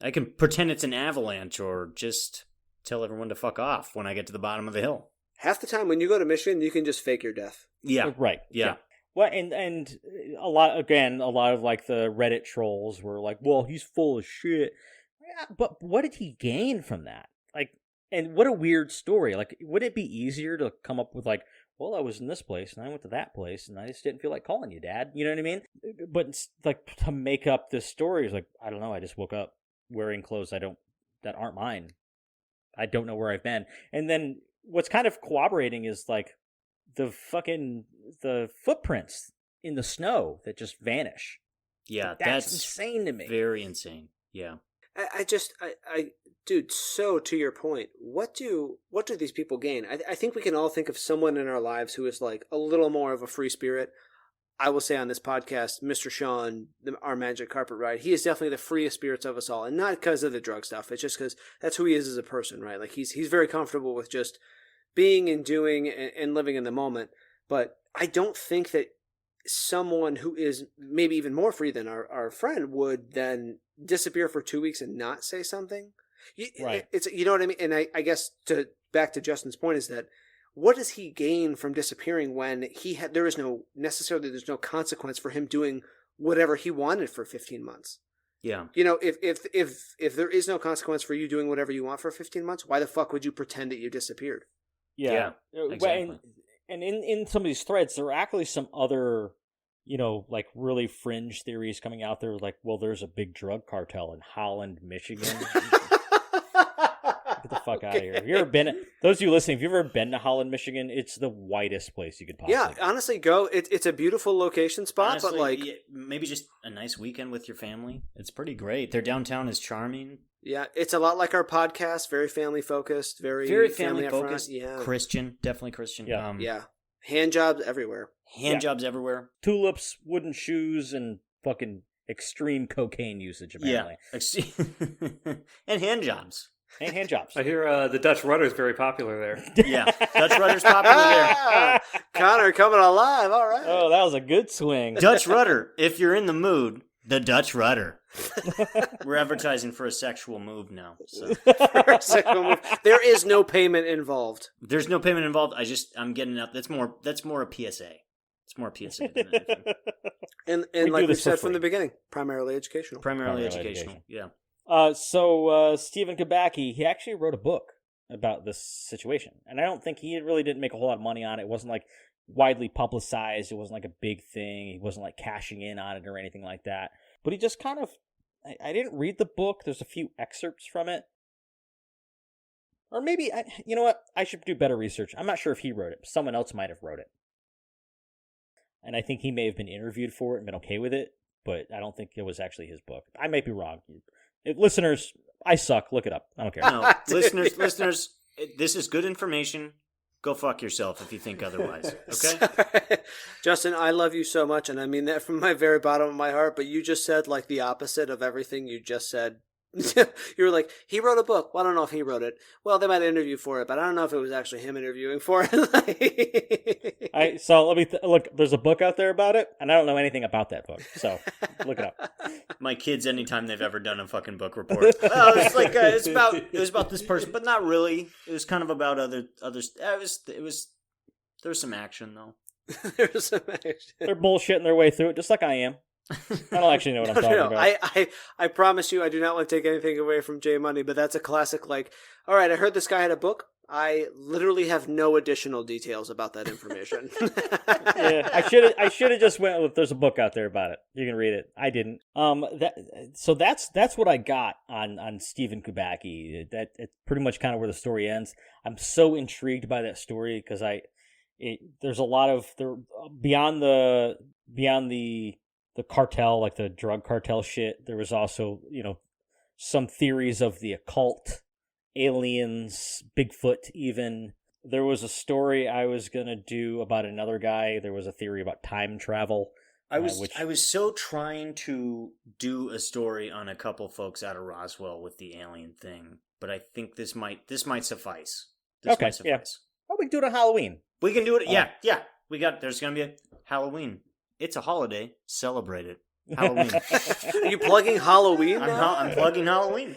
I can pretend it's an avalanche or just tell everyone to fuck off when I get to the bottom of the hill. Half the time when you go to Michigan, you can just fake your death. Yeah. Right. Yeah. Well, and a lot of like the Reddit trolls were like, well, he's full of shit. Yeah, but what did he gain from that? Like, and what a weird story. Like, would it be easier to come up with like, well, I was in this place and I went to that place and I just didn't feel like calling you Dad. You know what I mean? But it's like to make up this story is like, I don't know. I just woke up wearing clothes that aren't mine. I don't know where I've been. And then what's kind of corroborating is like, the footprints in the snow that just vanish. Yeah, that's insane to me. Very insane. Yeah. I dude, so to your point, what do these people gain? I think we can all think of someone in our lives who is like a little more of a free spirit. I will say on this podcast, Mr. Sean, our Magic Carpet Ride, he is definitely the freest spirits of us all. And not because of the drug stuff. It's just because that's who he is as a person, right? Like he's very comfortable with just being and doing and living in the moment. But I don't think that someone who is maybe even more free than our friend would then disappear for 2 weeks and not say something. Right. It's, you know what I mean? And I guess back to Justin's point is that what does he gain from disappearing when there's no consequence for him doing whatever he wanted for 15 months? Yeah. You know, if there is no consequence for you doing whatever you want for 15 months, why the fuck would you pretend that you disappeared? Yeah. Exactly. And in some of these threads, there are actually some other, like really fringe theories coming out there. Like, well, there's a big drug cartel in Holland, Michigan. Get the fuck out of here. Have you ever been? Those of you listening, if you've ever been to Holland, Michigan, it's the whitest place you could possibly. Yeah, honestly, go. It's a beautiful location spot, Honestly, but like maybe just a nice weekend with your family. It's pretty great. Their downtown is charming. Yeah, it's a lot like our podcast. Very family focused. Very family focused. Yeah, Christian, definitely Christian. Yeah. Yeah, hand jobs everywhere. Hand jobs everywhere. Tulips, wooden shoes, and fucking extreme cocaine usage. Apparently, and hand jobs. And hand jobs. I hear the Dutch rudder is very popular there. Yeah, Dutch rudder's popular there. Connor coming alive. All right. Oh, that was a good swing. Dutch rudder. If you're in the mood, the Dutch rudder. We're advertising for a sexual move now. So. There is no payment involved. There's no payment involved. I'm getting up. That's more a PSA. It's more a PSA than anything. And like we said from the beginning, primarily educational. Primarily educational. Yeah. So Stephen Kubacki, he actually wrote a book about this situation, and I don't think he really didn't make a whole lot of money on it. It wasn't like widely publicized. It wasn't like a big thing. He wasn't like cashing in on it or anything like that. But he just kind of, I didn't read the book. There's a few excerpts from it. Or maybe, you know what? I should do better research. I'm not sure if he wrote it. But someone else might have wrote it. And I think he may have been interviewed for it and been okay with it. But I don't think it was actually his book. I might be wrong. Listeners, I suck. Look it up. I don't care. No, listeners, this is good information. Go fuck yourself if you think otherwise, okay? Justin, I love you so much, and I mean that from my very bottom of my heart, but you just said like the opposite of everything you just said You were like, he wrote a book. Well, I don't know if he wrote it. Well, they might interview for it, but I don't know if it was actually him interviewing for it. So let me look. There's a book out there about it, and I don't know anything about that book. So look it up. My kids, anytime they've ever done a fucking book report, well, it's like it was about this person, but not really. It was kind of about others. There was some action though. There's some action. They're bullshitting their way through it, just like I am. I don't actually know what I'm talking about. I promise you, I do not want to take anything away from J Money, but that's a classic. Like, all right, I heard this guy had a book. I literally have no additional details about that information. Yeah, I should have just went with. There's a book out there about it. You can read it. I didn't. That's what I got on Stephen Kubacki. It's pretty much kind of where the story ends. I'm so intrigued by that story because there's a lot of beyond the cartel, like the drug cartel shit. There was also, some theories of the occult, aliens, Bigfoot even. There was a story I was going to do about another guy. There was a theory about time travel. I was so trying to do a story on a couple folks out of Roswell with the alien thing, but I think this might suffice. Okay, yeah. Well, we can do it on Halloween. We can do it. Yeah. There's going to be a Halloween. It's a holiday. Celebrate it. Halloween. Are you plugging Halloween now? I'm plugging Halloween.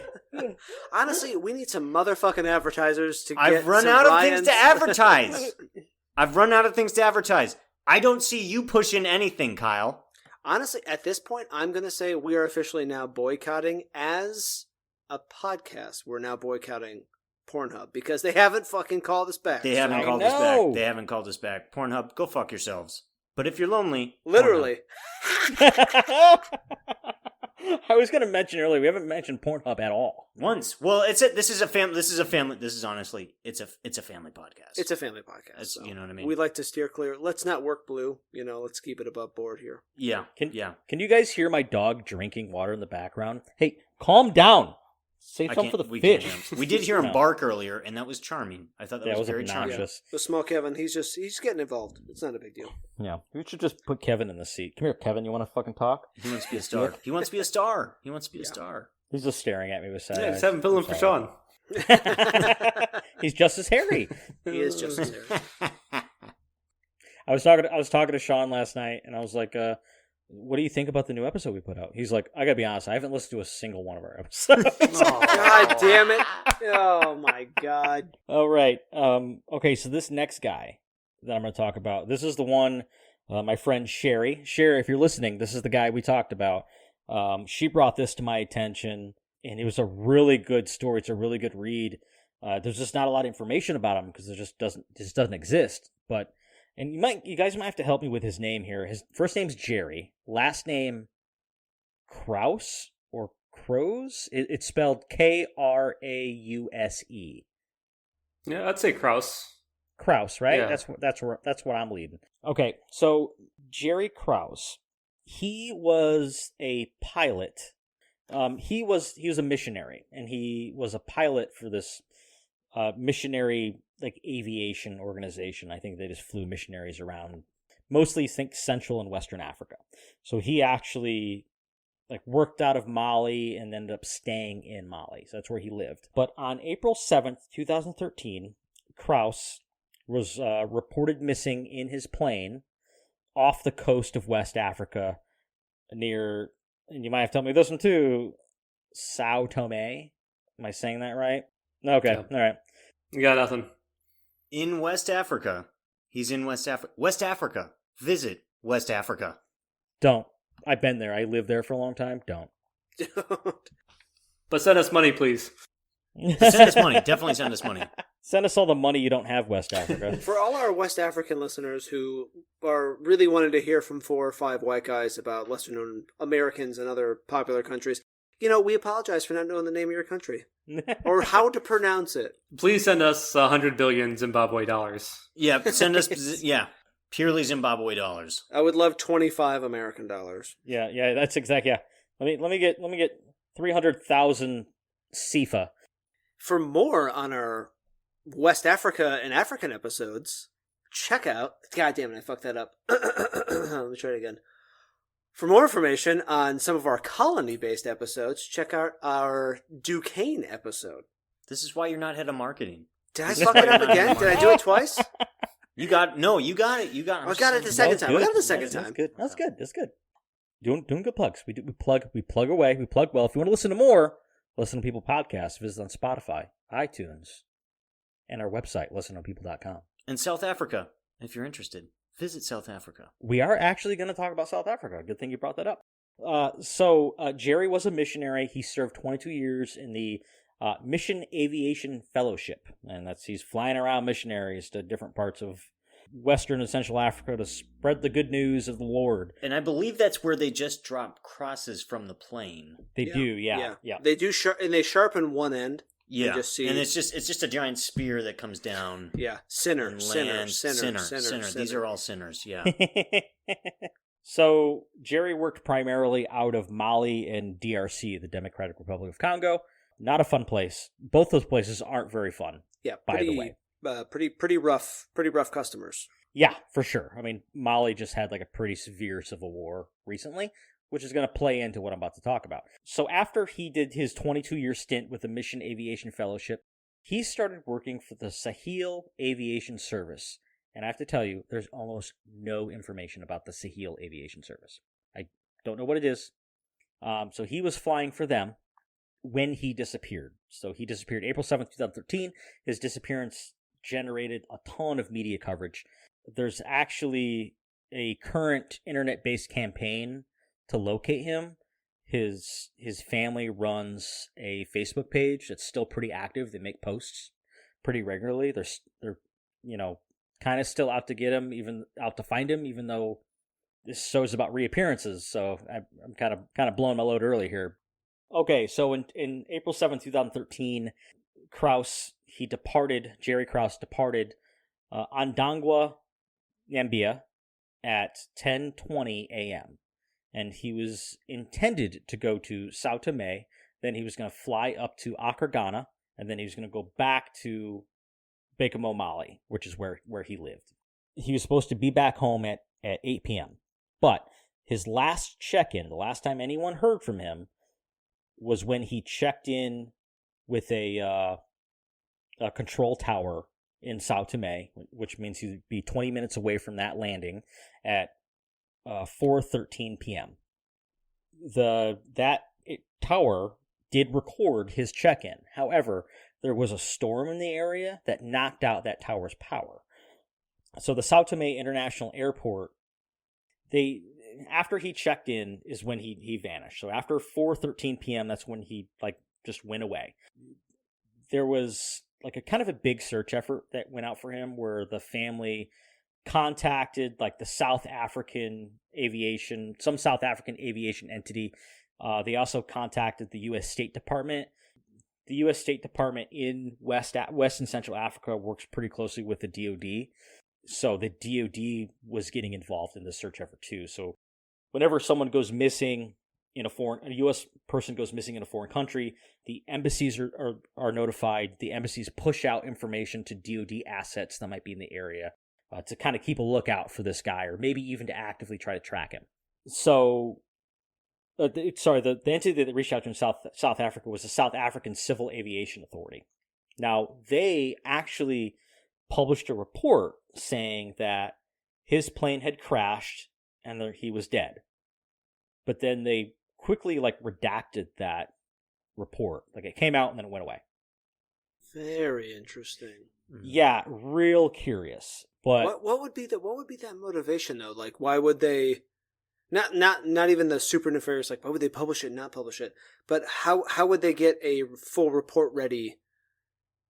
Honestly, we need some motherfucking advertisers to get I've run out of things to advertise. I've run out of things to advertise. I don't see you pushing anything, Kyle. Honestly, at this point, I'm going to say we are officially now boycotting as a podcast. We're now boycotting Pornhub because they haven't fucking called us back. They haven't called us back. Pornhub, go fuck yourselves. But if you're lonely, literally. I was going to mention earlier, we haven't mentioned Pornhub at all. Once. Well, this is a family honestly, it's a family podcast. It's a family podcast. So you know what I mean? We like to steer clear. Let's not work blue, let's keep it above board here. Yeah. Can you guys hear my dog drinking water in the background? Hey, calm down. Save some for the fish. We did hear him bark earlier, and that was charming. I thought that was very charming. Yeah. The small Kevin, he's getting involved. It's not a big deal. Yeah, we should just put Kevin in the seat. Come here, Kevin. You want to fucking talk? He wants to be a star. He wants to be a star. He wants to be a star. He's just staring at me with sad eyes. Yeah, just have him fill in for Sean. He's just as hairy. He is just as hairy. I was talking to Sean last night, and I was like, what do you think about the new episode we put out? He's like, I gotta be honest, I haven't listened to a single one of our episodes. Oh, God damn it. Oh, my God. All right. Okay, so this next guy that I'm going to talk about, this is the one, my friend Sherry. Sherry, if you're listening, this is the guy we talked about. She brought this to my attention, and it was a really good story. It's a really good read. There's just not a lot of information about him because it just doesn't exist. And you guys might have to help me with his name here. His first name's Jerry. Last name Krause or Crows. It's spelled Krause. Yeah, I'd say Kraus. Krause, right? Yeah. That's what I'm leading. Okay, so Jerry Krause. He was a pilot. He was a missionary, and he was a pilot for this missionary aviation organization. I think they just flew missionaries around, mostly Central and Western Africa. So he actually worked out of Mali and ended up staying in Mali. So that's where he lived. But on April 7th, 2013, Krause was reported missing in his plane off the coast of West Africa near, and you might have told me this one too, Sao Tome. Am I saying that right? Okay, yeah. All right. You got nothing. In West Africa. He's in West Africa. West Africa. Visit West Africa. Don't. I've been there. I lived there for a long time. Don't. But send us money, please. Send us money. Definitely send us money. Send us all the money you don't have, West Africa. For all our West African listeners who are really wanting to hear from 4 or 5 white guys about lesser-known Americans and other popular countries, we apologize for not knowing the name of your country. Or how to pronounce it. Please send us 100 billion Zimbabwe dollars. Yeah, send us, purely Zimbabwe dollars. I would love 25 American dollars. Yeah, that's exactly, yeah. Let me get 300,000 CFA. For more on our West Africa and African episodes, check out, God damn it, I fucked that up. Let me try it again. For more information on some of our colony-based episodes, check out our Duquesne episode. This is why you're not head of marketing. Did I fuck it up again? Did I do it twice? You got it. I got it the second time. I got it the second time. That's good. Doing good plugs. We plug away. We plug well. If you want to listen to more, Listen to People podcast. Visit on Spotify, iTunes, and our website, listenonpeople.com. And South Africa, if you're interested. Visit South Africa. We are actually going to talk about South Africa. Good thing you brought that up. So Jerry was a missionary. He served 22 years in the Mission Aviation Fellowship. And he's flying around missionaries to different parts of Western and Central Africa to spread the good news of the Lord. And I believe that's where they just drop crosses from the plane. They do, yeah. They do, and they sharpen one end. Yeah, just see... and it's just a giant spear that comes down. Yeah, sinner. These are all sinners, yeah. So, Jerry worked primarily out of Mali and DRC, the Democratic Republic of Congo. Not a fun place. Both those places aren't very fun, by the way. Pretty rough customers. Yeah, for sure. I mean, Mali just had a pretty severe civil war recently, which is going to play into what I'm about to talk about. So after he did his 22-year stint with the Mission Aviation Fellowship, he started working for the Sahel Aviation Service. And I have to tell you, there's almost no information about the Sahel Aviation Service. I don't know what it is. So he was flying for them when he disappeared. So he disappeared April 7th, 2013. His disappearance generated a ton of media coverage. There's actually a current internet-based campaign to locate him. His family runs a Facebook page that's still pretty active. They make posts pretty regularly. They're kind of still out to get him, even out to find him, even though this show's about reappearances. So I'm kind of blowing my load early here. Okay, so in April 7th, 2013, Jerry Krause departed Andangwa, Nambia at 10:20 a.m. And he was intended to go to Sao Tome, then he was going to fly up to Accra, Ghana, and then he was going to go back to Bakamo, Mali, which is where he lived. He was supposed to be back home at 8 p.m. But his last check-in, the last time anyone heard from him, was when he checked in with a control tower in Sao Tome, which means he'd be 20 minutes away from that landing at 4:13 p.m. That tower did record his check-in. However, there was a storm in the area that knocked out that tower's power. So the Sao Tome International Airport, after he checked in is when he vanished. So after 4:13 p.m., that's when he just went away. There was a kind of a big search effort that went out for him, where the family contacted the South African aviation entity. They also contacted the U.S. State Department. The U.S. State Department in West and Central Africa works pretty closely with the DoD. So the DoD was getting involved in the search effort too. So whenever someone goes missing a U.S. person goes missing in a foreign country, the embassies are notified. The embassies push out information to DoD assets that might be in the area to kind of keep a lookout for this guy, or maybe even to actively try to track him. So, the entity that reached out to him in South Africa was the South African Civil Aviation Authority. Now, they actually published a report saying that his plane had crashed and that he was dead. But then they quickly redacted that report. It came out and then it went away. Very interesting. Yeah, real curious. But what would be that motivation though? Why would they not even the super nefarious why would they publish it, not publish it? But how would they get a full report ready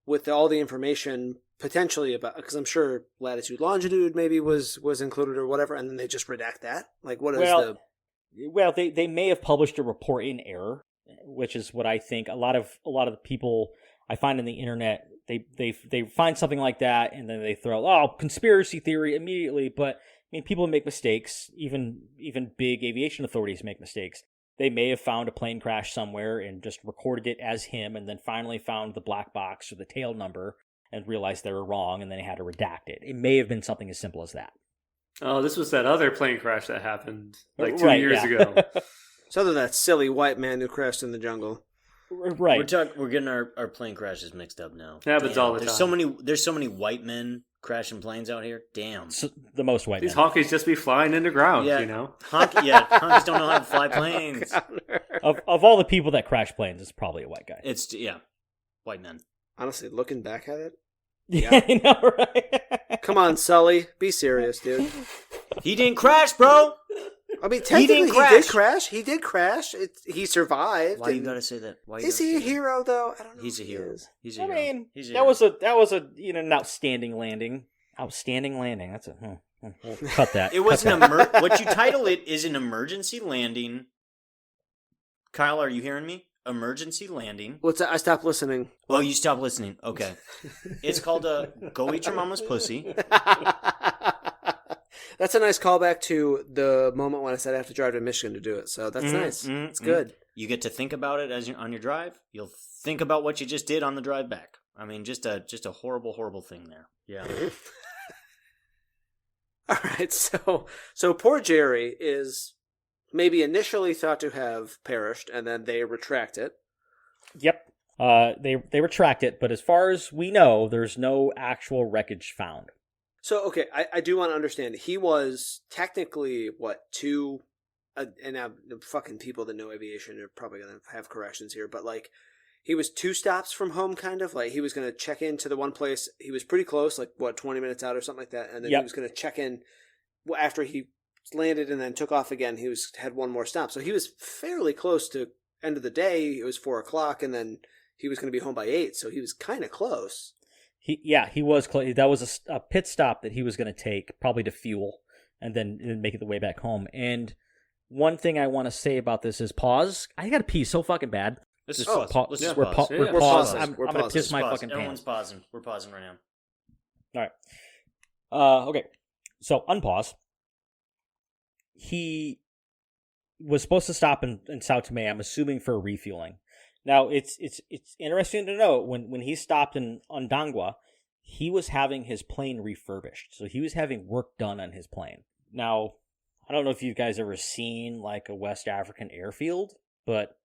with all the information potentially about, because I'm sure latitude, longitude maybe was included or whatever, and then they just redact that? Well, they may have published a report in error, which is what I think a lot of the people I find on the internet, they find something like that and then they throw conspiracy theory immediately. But I mean, people make mistakes. Even big aviation authorities make mistakes. They may have found a plane crash somewhere and just recorded it as him, and then finally found the black box or the tail number and realized they were wrong, and then they had to redact it. It may have been something as simple as that. Oh, this was that other plane crash that happened like 2 Right, years yeah. ago. So other than that silly white man who crashed in the jungle. Right. We're getting our plane crashes mixed up now. Happens all the There's time. so many white men crashing planes out here. Damn. The most white These men. honkies just be flying into ground, Yeah. you know? Honkies don't know how to fly planes. Of all the people that crash planes, it's probably a white guy. It's white men. Honestly, looking back at it, Yeah, I know, right? come on, Sully, be serious, dude. He didn't crash, bro. I mean, technically, didn't he crash. did crash. He did crash. He survived. Why you and- gotta say that? Why you Is gotta he a say that? hero, though? I don't know. He's a if he hero. is. He's a I hero. mean, He's a that hero. was a an outstanding landing. Outstanding landing. That's a we'll cut that. It was what you title it is an emergency landing. Kyle, are you hearing me? Emergency landing. What's that? I stopped listening. Oh, you stopped listening. Okay. It's called Go Eat Your Mama's Pussy. That's a nice callback to the moment when I said I have to drive to Michigan to do it. So that's nice. It's good. You get to think about it as on your drive. You'll think about what you just did on the drive back. I mean, just a horrible, horrible thing there. Yeah. All right. So poor Jerry is maybe initially thought to have perished, and then they retract it. Yep. They retract it, but as far as we know, there's no actual wreckage found. So, okay, I do want to understand. He was technically, and fucking people that know aviation are probably going to have corrections here, but like, he was 2 stops from home, kind of. Like, he was going to check into the one place. He was pretty close, like, 20 minutes out or something like that. And then he was going to check in after he landed and then took off again. He had one more stop. So he was fairly close to end of the day. It was 4 o'clock, and then he was going to be home by 8. So he was kind of close. He was close. That was a pit stop that he was going to take, probably to fuel, and then make it the way back home. And one thing I want to say about this is pause. I got to pee so fucking bad. Let's Just just pause. Let's just we're pause. We're pausing. pausing. I'm We're going to pausing. piss my Pause. fucking Everyone's pants. pausing. We're pausing right now. All right. Okay. So unpause. He was supposed to stop in Sao Tome, I'm assuming for refueling. Now it's interesting to note when he stopped in Ondangwa, he was having his plane refurbished. So he was having work done on his plane. Now, I don't know if you guys ever seen like a West African airfield, but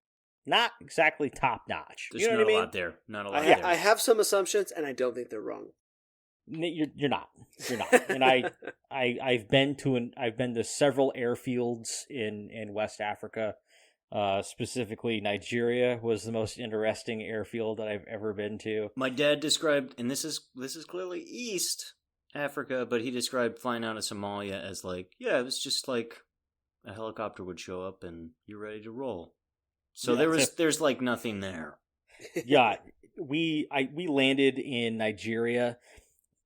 not exactly top notch. There's You know not what I mean? a lot there. Not a lot there. I have some assumptions, and I don't think they're wrong. You're not. And I've been to several airfields in West Africa. Specifically, Nigeria was the most interesting airfield that I've ever been to. My dad described, and this is clearly East Africa, but he described flying out of Somalia as like, yeah, it was just like a helicopter would show up and you're ready to roll. So there's like nothing there. Yeah, we landed in Nigeria,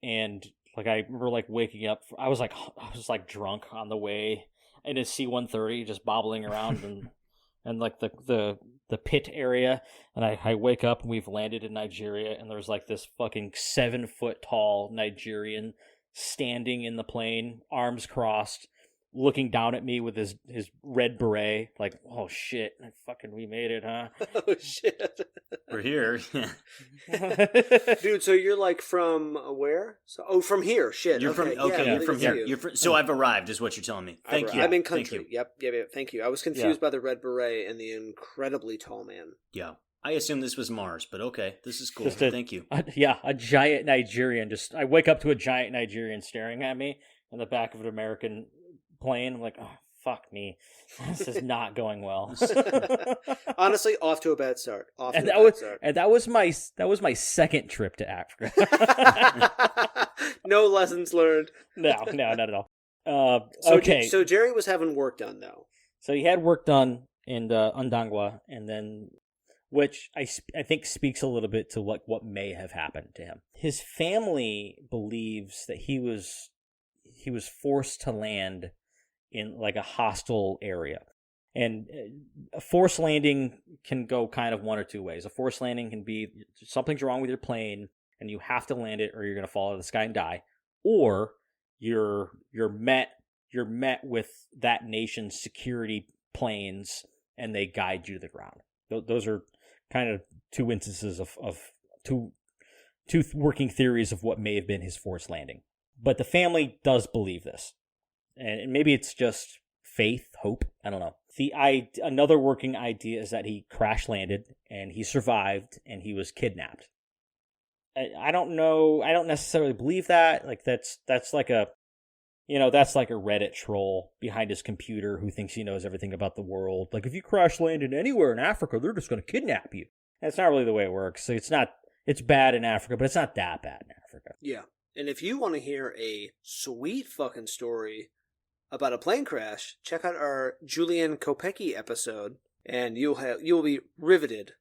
and like I remember like waking up. I was like drunk on the way, and a C-130 just bobbling around and like the pit area, and I wake up and we've landed in Nigeria, and there's like this fucking 7-foot tall Nigerian standing in the plane, arms crossed, looking down at me with his red beret, like, oh shit, we made it, huh? Oh shit. We're here. Dude, so you're like from where? From here. Shit. You're from Yeah, you're from good to here. see you. So I've arrived, is what you're telling me. Thank you. I'm in Thank country. you. Yep. Thank you. I was confused by the red beret and the incredibly tall man. Yeah. I assumed this was Mars, but okay, this is cool. Just Thank you. A giant Nigerian. I wake up to a giant Nigerian staring at me in the back of an American plane. I'm like, oh, fuck me. This is not going well. Honestly, off to a bad start. And that was my second trip to Africa. No lessons learned. No, not at all. Okay. So Jerry was having work done, though. So he had work done in Ondangwa, and then, which I think speaks a little bit to what may have happened to him. His family believes that he was forced to land in like a hostile area. And a forced landing can go kind of one or two ways. A forced landing can be something's wrong with your plane and you have to land it or you're going to fall out of the sky and die. Or you're met with that nation's security planes and they guide you to the ground. Those are kind of two instances of two working theories of what may have been his forced landing. But the family does believe this. And maybe it's just faith, hope. I don't know. Another working idea is that he crash landed and he survived and he was kidnapped. I don't know. I don't necessarily believe that. Like that's like a, that's like a Reddit troll behind his computer who thinks he knows everything about the world. Like if you crash landed anywhere in Africa, they're just going to kidnap you. That's not really the way it works. So it's bad in Africa, but it's not that bad in Africa. Yeah. And if you want to hear a sweet fucking story about a plane crash, check out our Julian Kopecky episode, and you'll be riveted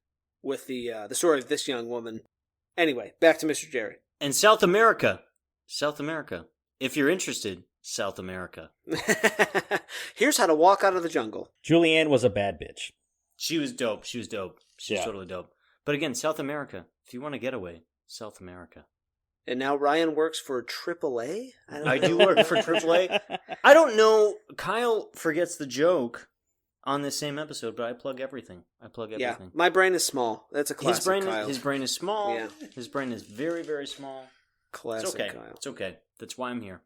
with the story of this young woman. Anyway, back to Mr. Jerry. And South America. If you're interested, South America. Here's how to walk out of the jungle. Julianne was a bad bitch. She was dope. She's totally dope. But again, South America. If you want to get away, South America. And now Ryan works for AAA? I do work for AAA. I don't know. Kyle forgets the joke on this same episode, but I plug everything. Yeah, my brain is small. That's a classic Kyle. His brain is small. Yeah. His brain is very, very small. Classic it's okay. Kyle. It's okay. That's why I'm here.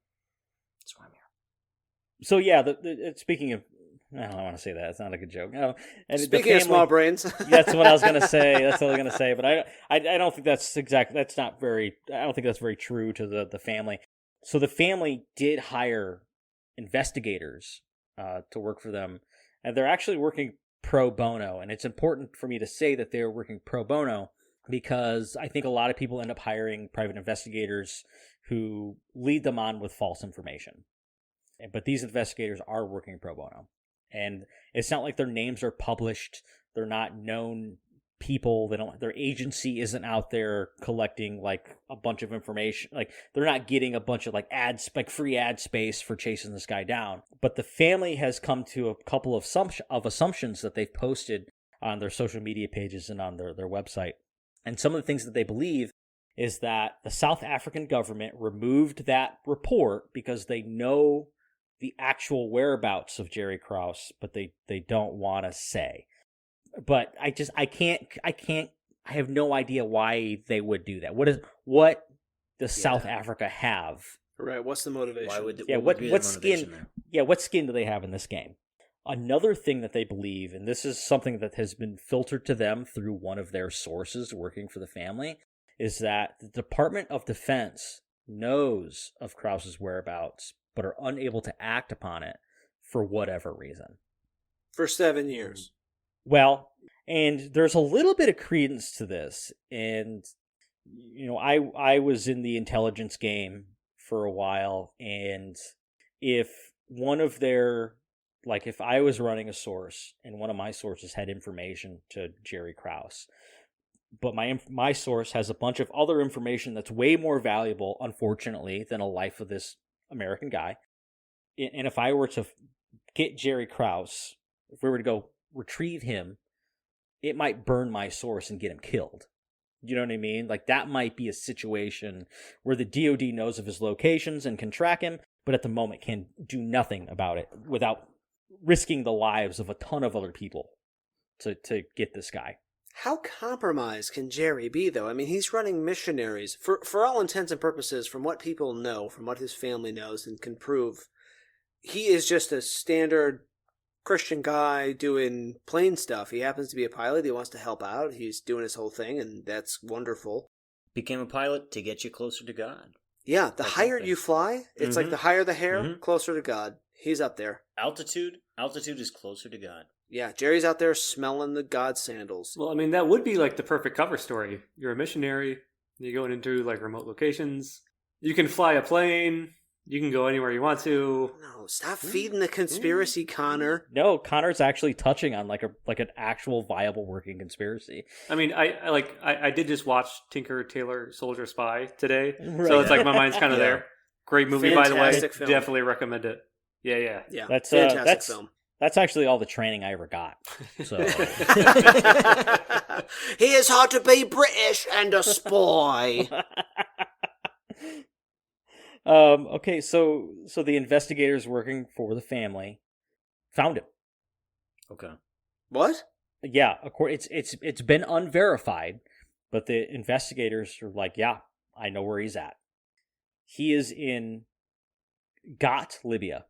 So yeah, speaking of, I don't want to say that. It's not a good joke. No, and speaking of small brains, that's what I was going to say. That's what I was going to say. But I don't think that's exactly. That's not very. I don't think that's very true to the family. So the family did hire investigators to work for them, and they're actually working pro bono. And it's important for me to say that they're working pro bono because I think a lot of people end up hiring private investigators who lead them on with false information. But these investigators are working pro bono. And it's not like their names are published. They're not known people. Their agency isn't out there collecting like a bunch of information. Like they're not getting a bunch of like ads, like free ad space for chasing this guy down. But the family has come to a couple of assumptions that they've posted on their social media pages and on their website. And some of the things that they believe is that the South African government removed that report because they know the actual whereabouts of Jerry Krause, but they don't want to say. But I have no idea why they would do that. What does South Africa have? Right, what's the motivation? What skin do they have in this game? Another thing that they believe, and this is something that has been filtered to them through one of their sources working for the family, is that the Department of Defense knows of Krause's whereabouts, but are unable to act upon it for whatever reason. For 7 years. Well, and there's a little bit of credence to this. And, I was in the intelligence game for a while. And if one of their, like if I was running a source and one of my sources had information to Jerry Krause, but my source has a bunch of other information that's way more valuable, unfortunately, than a life of this American guy. And if I were to get Jerry Krause, if we were to go retrieve him, it might burn my source and get him killed. You know what I mean? Like that might be a situation where the DOD knows of his locations and can track him, but at the moment can do nothing about it without risking the lives of a ton of other people to get this guy. How compromised can Jerry be, though? I mean, he's running missionaries. For all intents and purposes, from what people know, from what his family knows and can prove, he is just a standard Christian guy doing plane stuff. He happens to be a pilot. He wants to help out. He's doing his whole thing, and that's wonderful. Became a pilot to get you closer to God. Yeah, the higher you fly, it's like the higher the hair, closer to God. He's up there. Altitude is closer to God. Yeah, Jerry's out there smelling the God sandals. Well, I mean, that would be like the perfect cover story. You're a missionary. You're going into like remote locations. You can fly a plane. You can go anywhere you want to. No, stop feeding the conspiracy, Connor. No, Connor's actually touching on like an actual viable working conspiracy. I mean, I did just watch Tinker Tailor Soldier Spy today, so it's like my mind's kind of there. Great movie, Fantastic by the way. film. Definitely recommend it. Yeah. That's fantastic film. That's actually all the training I ever got. So here's how to be British and a spy. Okay, so the investigators working for the family found him. Okay. What? Yeah, of course it's been unverified, but the investigators are like, yeah, I know where he's at. He is in Ghat, Libya.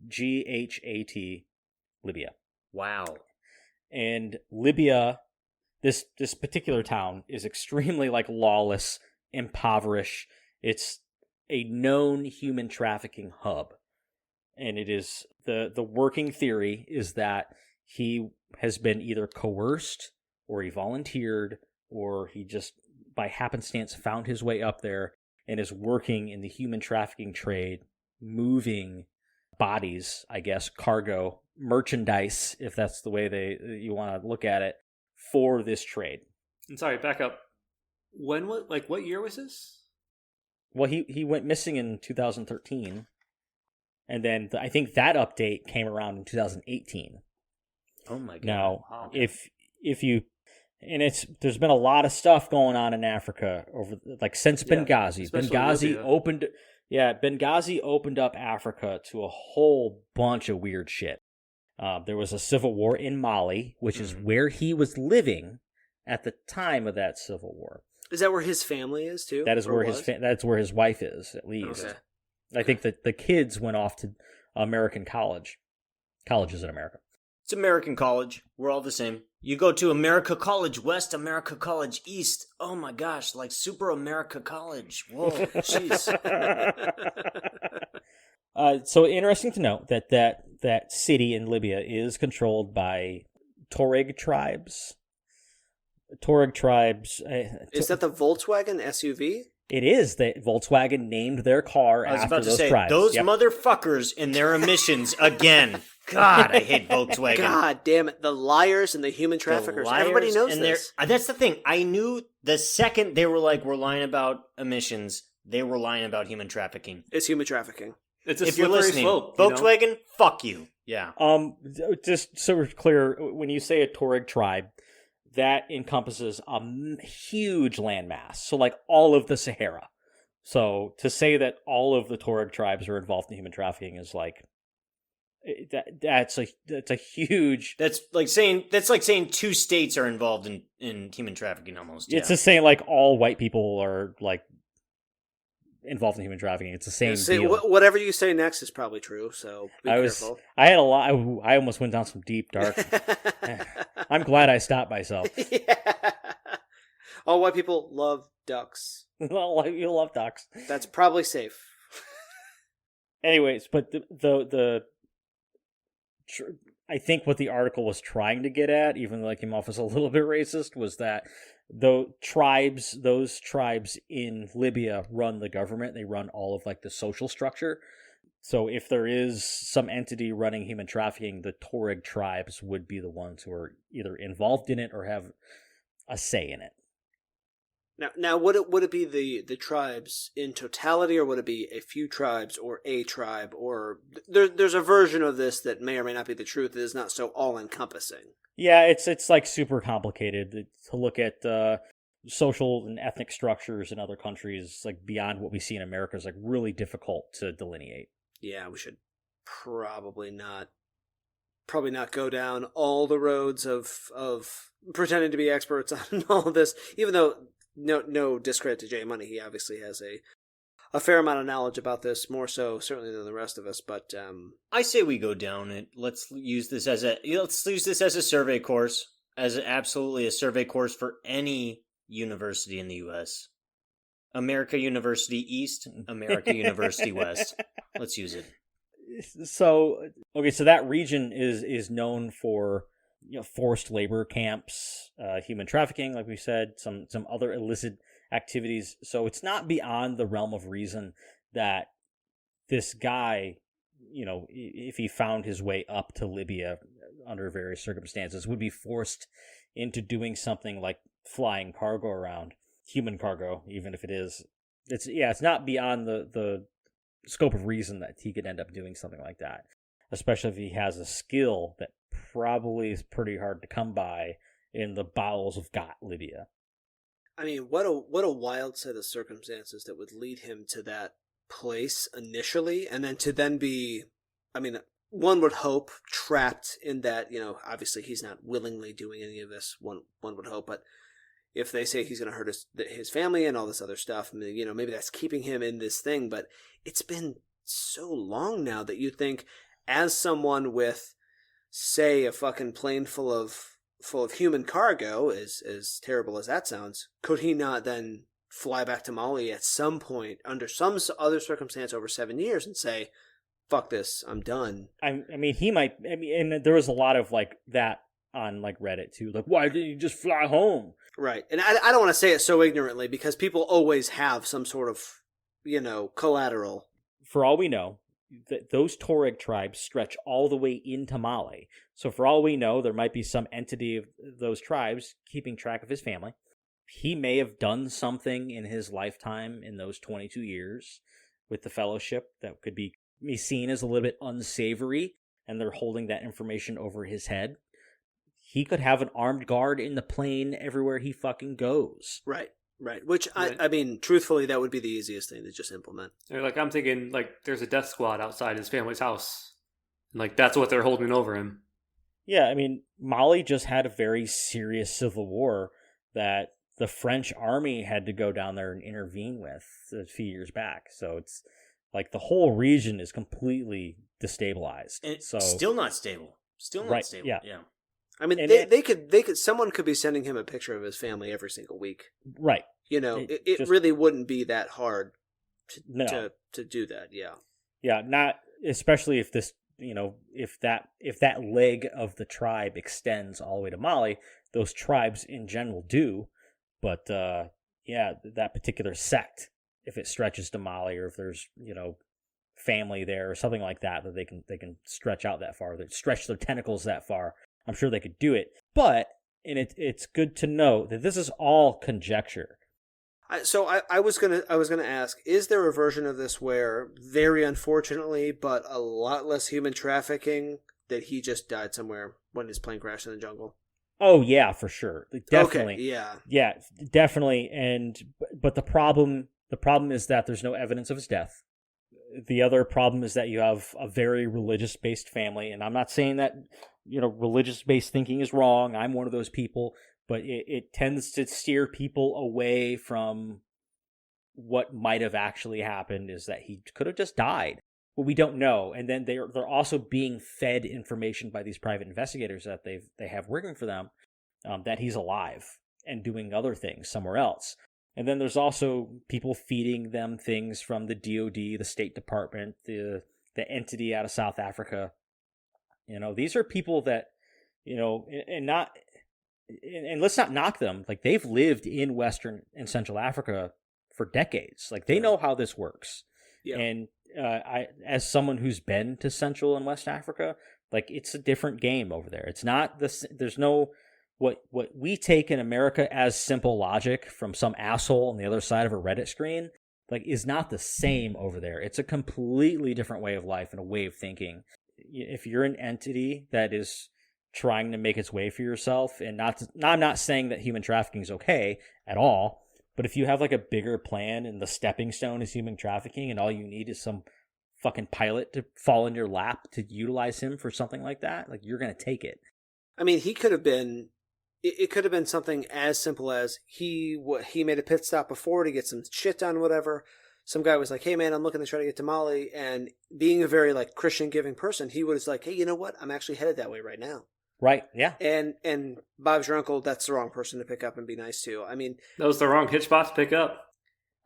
Ghat, Libya. Wow. And Libya, this particular town is extremely like lawless, impoverished. It's a known human trafficking hub. And it is the working theory is that he has been either coerced or he volunteered or he just by happenstance found his way up there and is working in the human trafficking trade, moving bodies, I guess, cargo, merchandise, if that's the way you want to look at it, for this trade. I'm sorry, back up. What year was this? Well, he went missing in 2013, and then I think that update came around in 2018. Oh my god! Now, wow. if you, and there's been a lot of stuff going on in Africa over since Benghazi. Benghazi opened up Africa to a whole bunch of weird shit. There was a civil war in Mali, which is where he was living at the time of that civil war. Is that where his family is too? That is where that's where his wife is, at least. Okay. I think that the kids went off to American colleges in America. It's American college. We're all the same. You go to America College West, America College East. Oh my gosh, like Super America College. Whoa, jeez. So interesting to note that city in Libya is controlled by Tuareg tribes. Tuareg tribes. Is that the Volkswagen SUV? It is. Volkswagen named their car after those tribes. Those motherfuckers and their emissions again. God, I hate Volkswagen. God damn it. The liars and the human traffickers. Everybody knows this. That's the thing. I knew the second they were like, we're lying about emissions, they were lying about human trafficking. It's human trafficking. It's a if you're listening, slope, Volkswagen, fuck you. Yeah. Just so we're clear, when you say a Tuareg tribe, that encompasses a huge landmass. So like all of the Sahara. So to say that all of the Tuareg tribes are involved in human trafficking is like that's a huge. That's like saying 2 states are involved in human trafficking almost. It's just saying like all white people are like involved in human trafficking. It's the same deal. Whatever you say next is probably true, so be careful. I had a lot. I almost went down some deep dark. I'm glad I stopped myself. Yeah. All white people love ducks. Well, white people love ducks. That's probably safe. Anyways, but I think what the article was trying to get at, even though it came off as a little bit racist, was that those tribes in Libya run the government. They run all of like the social structure. So if there is some entity running human trafficking, the Tuareg tribes would be the ones who are either involved in it or have a say in it. Now, would it be the tribes in totality, or would it be a few tribes, or a tribe, or there's a version of this that may or may not be the truth that is not so all-encompassing? Yeah, it's like super complicated to look at social and ethnic structures in other countries, like beyond what we see in America, is like really difficult to delineate. Yeah, we should probably not go down all the roads of pretending to be experts on all of this, even though. No discredit to Jay Money. He obviously has a fair amount of knowledge about this, more so certainly than the rest of us. But I say we go down it. Let's use this as a survey course, absolutely a survey course for any university in the U.S. America University East, America University West. Let's use it. So that region is known for forced labor camps, human trafficking, like we said, some other illicit activities. So it's not beyond the realm of reason that this guy, if he found his way up to Libya under various circumstances, would be forced into doing something like flying cargo around, human cargo, even if it is. It's not beyond the scope of reason that he could end up doing something like that, especially if he has a skill that probably is pretty hard to come by in the bowels of Libya. I mean, what a wild set of circumstances that would lead him to that place initially, and then to be, I mean, one would hope trapped in that, obviously he's not willingly doing any of this, one would hope, but if they say he's going to hurt his family and all this other stuff, maybe that's keeping him in this thing, but it's been so long now that you'd think as someone with, say, a fucking plane full of human cargo, as terrible as that sounds, could he not then fly back to Mali at some point under some other circumstance over 7 years and say, fuck this, I'm done? I mean, he might. I mean, and there was a lot of like that on like Reddit too. Like, why didn't you just fly home? Right. And I don't want to say it so ignorantly because people always have some sort of, collateral. For all we know, those Tuareg tribes stretch all the way into Mali. So for all we know, there might be some entity of those tribes keeping track of his family. He may have done something in his lifetime in those 22 years with the Fellowship that could be seen as a little bit unsavory, and they're holding that information over his head. He could have an armed guard in the plane everywhere he fucking goes. Right. Which, Right. I mean, truthfully, that would be the easiest thing to just implement. Or like I'm thinking, like there's a death squad outside his family's house, and like that's what they're holding over him. Yeah, I mean, Mali just had a very serious civil war that the French army had to go down there and intervene with a few years back. So it's like the whole region is completely destabilized. And so still not stable. Still not Right, stable. yeah. I mean, And they could, someone could be sending him a picture of his family every single week. right. It just- really wouldn't be that hard No. to do that, yeah. Yeah, not especially if this, if that leg of the tribe extends all the way to Mali, those tribes in general do, but that particular sect, if it stretches to Mali, or if there's family there or something like that they can stretch out that far, they stretch their tentacles that far, I'm sure they could do it. But it's good to note that this is all conjecture. I was gonna ask, is there a version of this where, very unfortunately, but a lot less human trafficking, that he just died somewhere when his plane crashed in the jungle? Oh yeah, for sure, definitely. Okay, Yeah, definitely. But the problem is that there's no evidence of his death. The other problem is that you have a very religious-based family, and I'm not saying that religious-based thinking is wrong. I'm one of those people, but it tends to steer people away from what might have actually happened. Is that he could have just died? Well, we don't know. And then they're also being fed information by these private investigators that they have working for them, that he's alive and doing other things somewhere else. And then there's also people feeding them things from the DOD, the State Department, the entity out of South Africa. These are people that, and let's not knock them. Like, they've lived in Western and Central Africa for decades. Like, they know how this works. Yeah. And as someone who's been to Central and West Africa, like, it's a different game over there. It's not this. There's no what we take in America as simple logic from some asshole on the other side of a Reddit screen, like, is not the same over there. It's a completely different way of life and a way of thinking. If you're an entity that is trying to make its way for yourself, and I'm not saying that human trafficking is okay at all, but if you have like a bigger plan and the stepping stone is human trafficking, and all you need is some fucking pilot to fall in your lap to utilize him for something like that, like, you're gonna take it. I mean, he could have been. It could have been something as simple as he made a pit stop before to get some shit done, whatever. Some guy was like, "Hey man, I'm looking to try to get to Mali," and being a very like Christian giving person, he was like, "Hey, you know what? I'm actually headed that way right now." Right? Yeah. And Bob's your uncle. That's the wrong person to pick up and be nice to. I mean, That was the wrong hitch spot to pick up.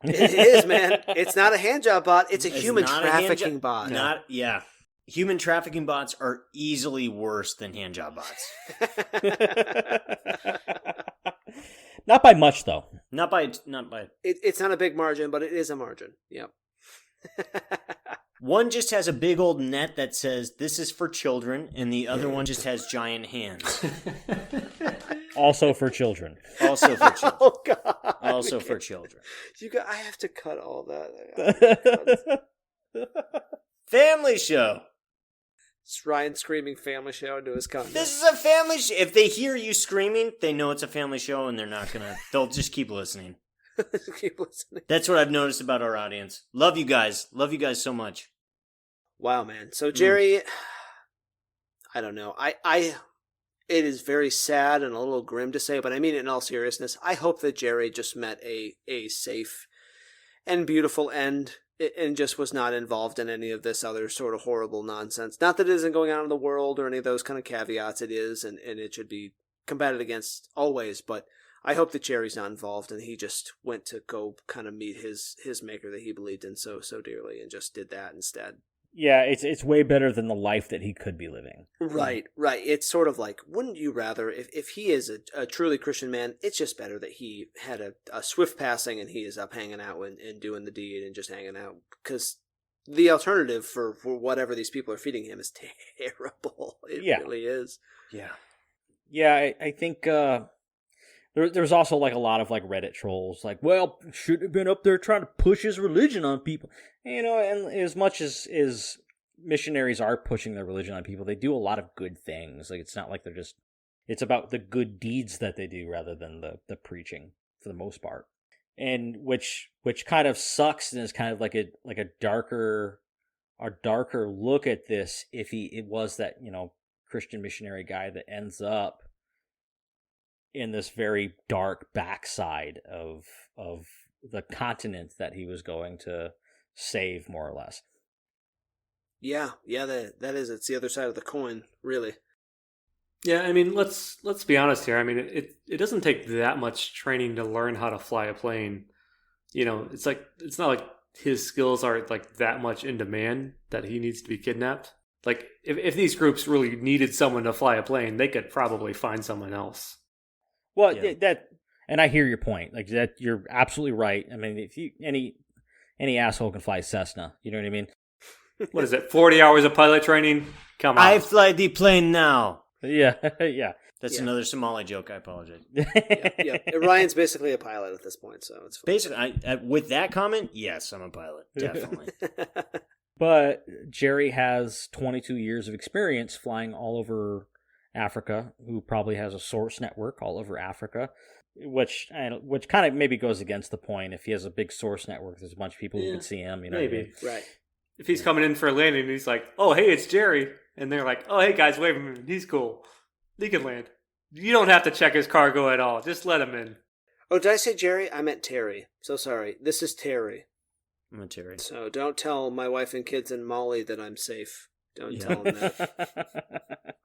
it is, man. It's not a hand job bot. It's a It's human not a hand trafficking job- bot. Human trafficking bots are easily worse than hand job bots. Not by much, though. Not by. It's not a big margin, but it is a margin. Yep. One just has a big old net that says "This is for children," and the other one just has giant hands. Also for children. Also for children. Oh God. Also for children. I have to cut all that. Family show. It's Ryan screaming family show into his content. This is a family show. If they hear you screaming, they know it's a family show, and they'll just keep listening. Keep listening. That's what I've noticed about our audience. Love you guys. Love you guys so much. Wow, man. So Jerry, I don't know. It is very sad and a little grim to say, but I mean it in all seriousness. I hope that Jerry just met a safe and beautiful end and just was not involved in any of this other sort of horrible nonsense. Not that it isn't going on in the world or any of those kind of caveats. It is, and it should be combated against always. But I hope that Jerry's not involved, and he just went to go kind of meet his maker that he believed in so dearly, and just did that instead. Yeah, it's way better than the life that he could be living. Right. It's sort of like, wouldn't you rather, if he is a truly Christian man, it's just better that he had a swift passing and he is up hanging out and doing the deed and just hanging out. Because the alternative for whatever these people are feeding him is terrible. It really is. Yeah. Yeah, I think there's also like a lot of like Reddit trolls like, well, should have been up there trying to push his religion on people. And as much as missionaries are pushing their religion on people, they do a lot of good things. Like, it's not like they're just, it's about the good deeds that they do rather than the preaching for the most part. And which kind of sucks and is kind of like a darker look at this if it was that, Christian missionary guy that ends up in this very dark backside of the continent that he was going to save, more or less. Yeah, that is. It's the other side of the coin, really. Yeah, I mean, let's be honest here. I mean, it doesn't take that much training to learn how to fly a plane. It's not like his skills are like that much in demand that he needs to be kidnapped. Like, if these groups really needed someone to fly a plane, they could probably find someone else. Well, and I hear your point. Like, that, you're absolutely right. I mean, if any asshole can fly a Cessna, you know what I mean? What is it? 40 hours of pilot training? Come on. I fly the plane now. Yeah, yeah. That's another Somali joke. I apologize. Yeah. Ryan's basically a pilot at this point, so it's fine. Basically, with that comment, yes, I'm a pilot, definitely. But Jerry has 22 years of experience flying all over Africa, who probably has a source network all over Africa, which kind of maybe goes against the point. If he has a big source network, there's a bunch of people who can see him. Maybe. What I mean? Right. If he's coming in for a landing and he's like, oh, hey, it's Jerry. And they're like, oh, hey, guys, wait a minute. He's cool. He can land. You don't have to check his cargo at all. Just let him in. Oh, did I say Jerry? I meant Terry. So sorry. This is Terry. I'm Terry. So don't tell my wife and kids in Mali that I'm safe. Don't tell them that.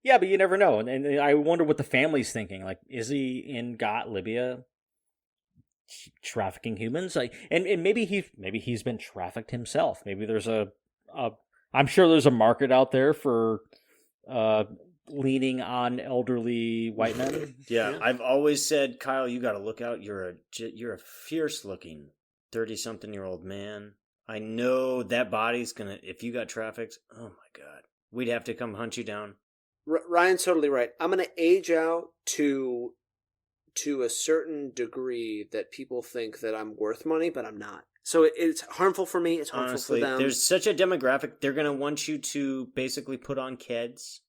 Yeah, but you never know. And I wonder what the family's thinking. Like, is he in Libya trafficking humans? Like, and maybe he's been trafficked himself. Maybe there's I'm sure there's a market out there for leaning on elderly white men. Yeah, I've always said, Kyle, you got to look out. You're a fierce-looking 30-something-year-old man. I know that body's gonna. If you got trafficked, oh my God, we'd have to come hunt you down. Ryan's totally right. I'm gonna age out to a certain degree that people think that I'm worth money, but I'm not. So it's harmful for me. It's harmful Honestly, for them. There's such a demographic. They're going to want you to basically put on Keds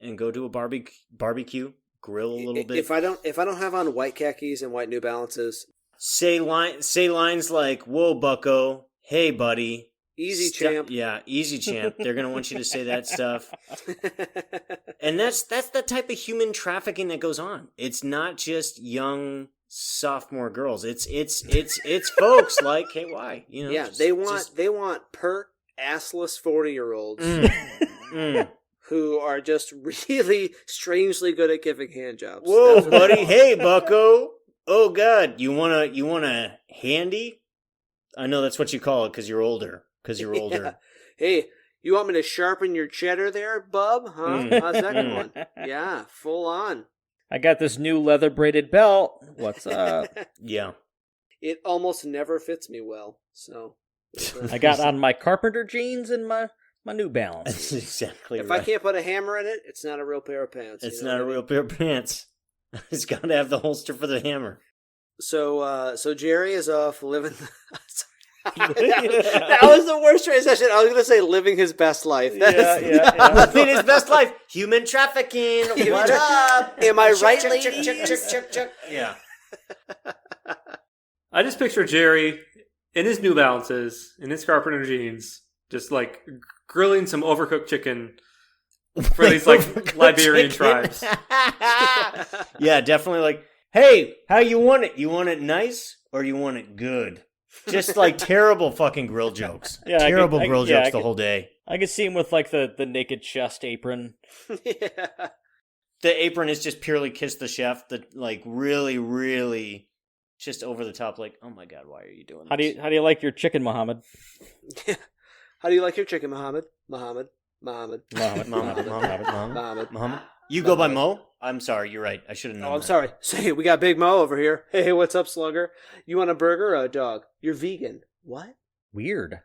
and go to a barbecue, grill a little bit. If I don't have on white khakis and white New Balances, say lines like, "Whoa, Bucko! Hey, buddy! Easy, champ!" Yeah, easy, champ. They're going to want you to say that stuff. And that's the type of human trafficking that goes on. It's not just young sophomore girls. It's folks like KY. Yeah, they want pert, assless 40-year-olds who are just really strangely good at giving hand jobs. Whoa, buddy! Hey, Bucko! Oh God, you want a handy? I know that's what you call it because you're older. Yeah. Hey, you want me to sharpen your cheddar there, bub? Huh? How's that going? Yeah, full on. I got this new leather braided belt. What's up? Yeah. It almost never fits me well, so. I got on my carpenter jeans and my New Balance. That's exactly if right. I can't put a hammer in it, it's not a real pair of pants. It's not a real pair of pants. It's got to have the holster for the hammer. So Jerry is off living. That was the worst transition. I was going to say living his best life. Living his best life. Human trafficking. What up? Am I right, ladies? Check. Yeah. I just picture Jerry in his New Balances, in his carpenter jeans, just like grilling some overcooked chicken for these like Liberian tribes. Yeah, definitely like, hey, how you want it? You want it nice or you want it good? Just like terrible fucking grill jokes. Yeah, terrible I grill yeah, jokes the whole day. I could see him with like the naked chest apron. Yeah. The apron is just purely kiss the chef. The like really, really just over the top. Like, oh my god, why are you doing this? How do you like your chicken, Muhammad? How do you like your chicken, Muhammad? Muhammad. Muhammad. Muhammad. You go by Mo? I'm sorry, you're right. I should have known. Oh, I'm sorry. Say, we got Big Mo over here. Hey, what's up, Slugger? You want a burger or a dog? You're vegan. What? Weird.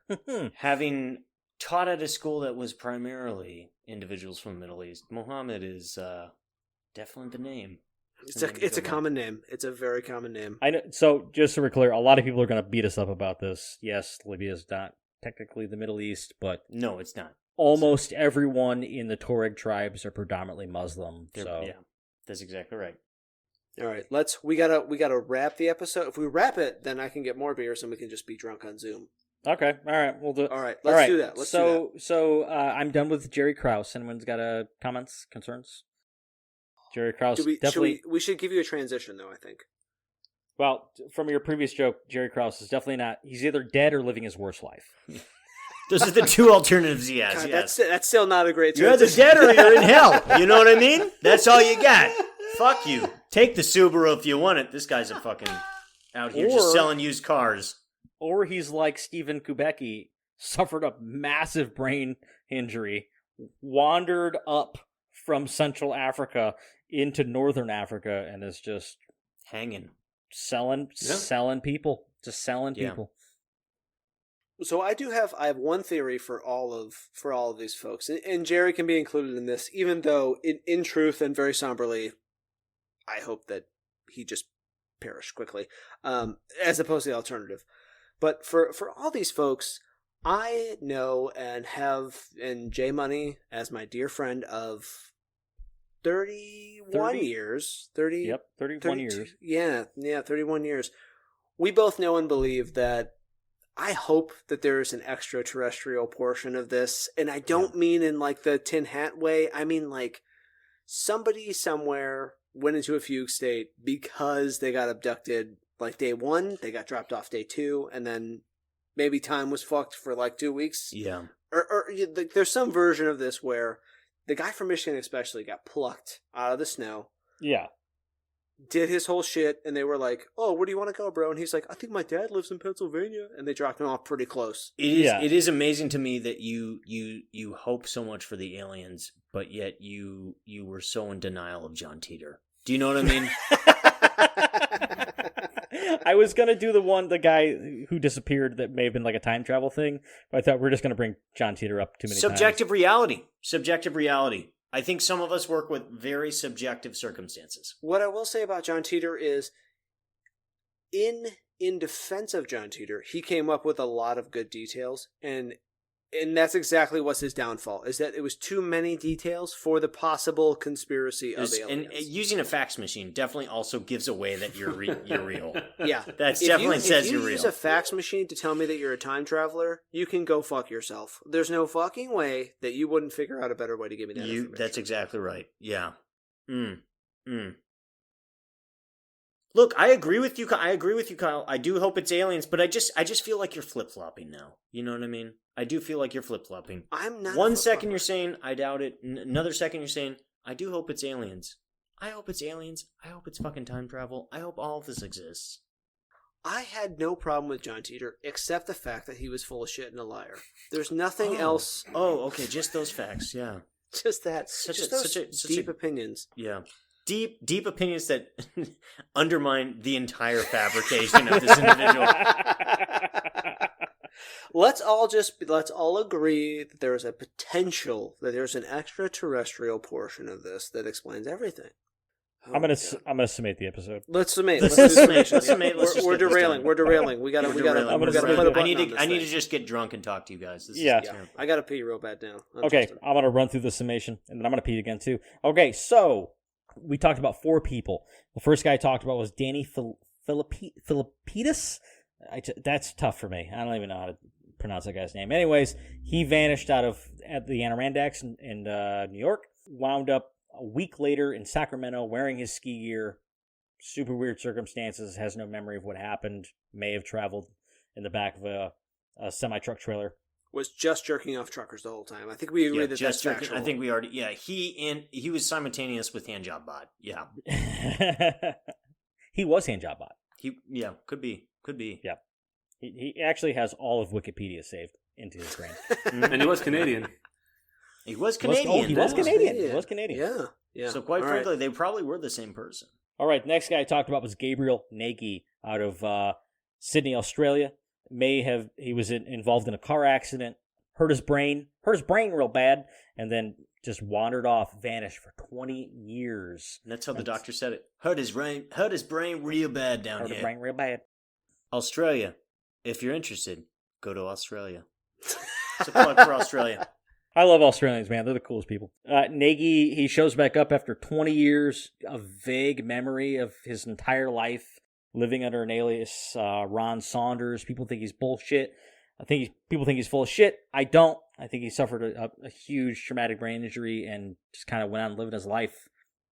Having taught at a school that was primarily individuals from the Middle East, Mohammed is definitely the name. It's a common name. It's a very common name. I know. So just so we're clear, a lot of people are going to beat us up about this. Yes, Libya is not technically the Middle East, but No, it's not. almost everyone in the Tuareg tribes are predominantly Muslim. So Yeah, that's exactly right. All right, we gotta wrap the episode. If we wrap it, then I can get more beers and we can just be drunk on Zoom. okay, all right, we'll do. All right, let's do that. So I'm done with Jerry Krause. Anyone's got comments, concerns? Jerry Krause definitely. We should give you a transition though. I think. Well, from your previous joke, Jerry Krause is definitely not. He's either dead or living his worst life. Those are the two alternatives he has. God, yes. that's still not a great You're either transition. dead or you're in hell. You know what I mean? That's all you got. Fuck you. Take the Subaru if you want it. This guy's a fucking out here just selling used cars. Or he's like Stephen Kubecki, suffered a massive brain injury, wandered up from Central Africa into Northern Africa, and is just Hanging. selling people. Just selling Yeah. people. So I have one theory for all of these folks, and Jerry can be included in this, even though in truth and very somberly, I hope that he just perished quickly, as opposed to the alternative. But for all these folks, I know and have J Money as my dear friend of 31 years. 31 32 years. Yeah, 31 years. We both know and believe that I hope that there's an extraterrestrial portion of this, and I don't mean in like the tin hat way. I mean like somebody somewhere went into a fugue state because they got abducted like day 1, they got dropped off day 2, and then maybe time was fucked for like 2 weeks. Yeah. Or there's some version of this where the guy from Michigan especially got plucked out of the snow. Yeah. Did his whole shit, and they were like, "Oh, where do you want to go, bro?" And he's like, "I think my dad lives in Pennsylvania," and they dropped him off pretty close. It is amazing to me that you hope so much for the aliens, but yet you were so in denial of John Teeter. Do you know what I mean? I was gonna do the guy who disappeared that may have been like a time travel thing, but I thought we are just gonna bring John Teeter up too many times. Subjective reality. I think some of us work with very subjective circumstances. What I will say about John Teeter is, in defense of John Teeter, he came up with a lot of good details, and that's exactly what's his downfall, is that it was too many details for the possible conspiracy of aliens. And using a fax machine definitely also gives away that you're real. Yeah. That definitely says you're If you real. use a fax machine to tell me that you're a time traveler, you can go fuck yourself. There's no fucking way that you wouldn't figure out a better way to give me that information. That's exactly right. Yeah. Look, I agree with you, Kyle. I do hope it's aliens, but I just feel like you're flip-flopping now. You know what I mean? I do feel like you're flip-flopping. I'm not. One second you're saying, I doubt it. Another second you're saying, I do hope it's aliens. I hope it's aliens. I hope it's fucking time travel. I hope all of this exists. I had no problem with John Teeter, except the fact that he was full of shit and a liar. There's nothing else. Oh, okay, just those facts, yeah. Just that. Such deep opinions. Yeah. Deep opinions that undermine the entire fabrication of this individual. Let's all agree that there is a potential that there's an extraterrestrial portion of this that explains everything. I'm gonna summate the episode. Let's summate. Let's summate. We're derailing. We gotta put a button on this I need to thing. just get drunk and talk to you guys. Yeah, I gotta pee real bad now. Okay, I'm gonna run through the summation, and then I'm gonna pee again too. Okay, so we talked about 4 people. The first guy I talked about was Danny Philippidis. That's tough for me. I don't even know how to pronounce that guy's name. Anyways, he vanished at the Adirondacks in New York. Wound up a week later in Sacramento wearing his ski gear. Super weird circumstances. Has no memory of what happened. May have traveled in the back of a semi-truck trailer. Was just jerking off truckers the whole time. I think we agree that that's factual. I think we already. Yeah, he was simultaneous with Handjob Bot. Yeah, He was Handjob Bot. could be. Yeah, he actually has all of Wikipedia saved into his brain. And he was Canadian. He was Canadian. He was Canadian. Yeah. So quite All frankly, right. they probably were the same person. All right, the next guy I talked about was Gabriel Nagy out of Sydney, Australia. He was involved in a car accident, hurt his brain real bad, and then just wandered off, vanished for 20 years. And that's how the doctor said it. Hurt his brain real bad down Hurt here. his brain real bad. Australia. If you're interested, go to Australia. It's a plug for Australia. I love Australians, man. They're the coolest people. Nagy, he shows back up after 20 years, a vague memory of his entire life living under an alias, Ron Saunders. People think he's bullshit. People think he's full of shit. I don't. I think he suffered a huge traumatic brain injury and just kind of went on living his life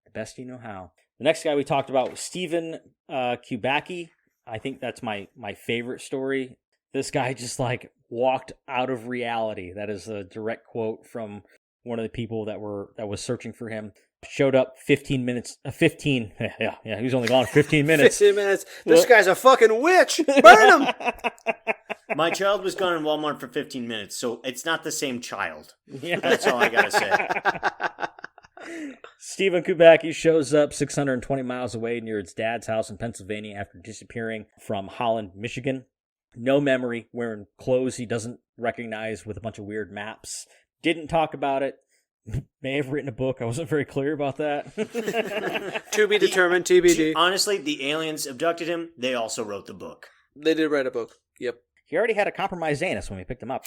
the best he knew how. The next guy we talked about was Stephen Kubacki. I think that's my favorite story. This guy just walked out of reality. That is a direct quote from one of the people that was searching for him. Showed up 15 minutes. 15. Yeah. He was only gone 15 minutes. 15 minutes. This guy's a fucking witch. Burn him. My child was gone in Walmart for 15 minutes, so it's not the same child. Yeah. That's all I gotta say. Stephen Kubacki shows up 620 miles away near his dad's house in Pennsylvania after disappearing from Holland, Michigan. No memory, wearing clothes he doesn't recognize with a bunch of weird maps. Didn't talk about it. May have written a book. I wasn't very clear about that. To be determined, TBD. Honestly, the aliens abducted him. They also wrote the book. They did write a book. Yep. He already had a compromised anus when we picked him up.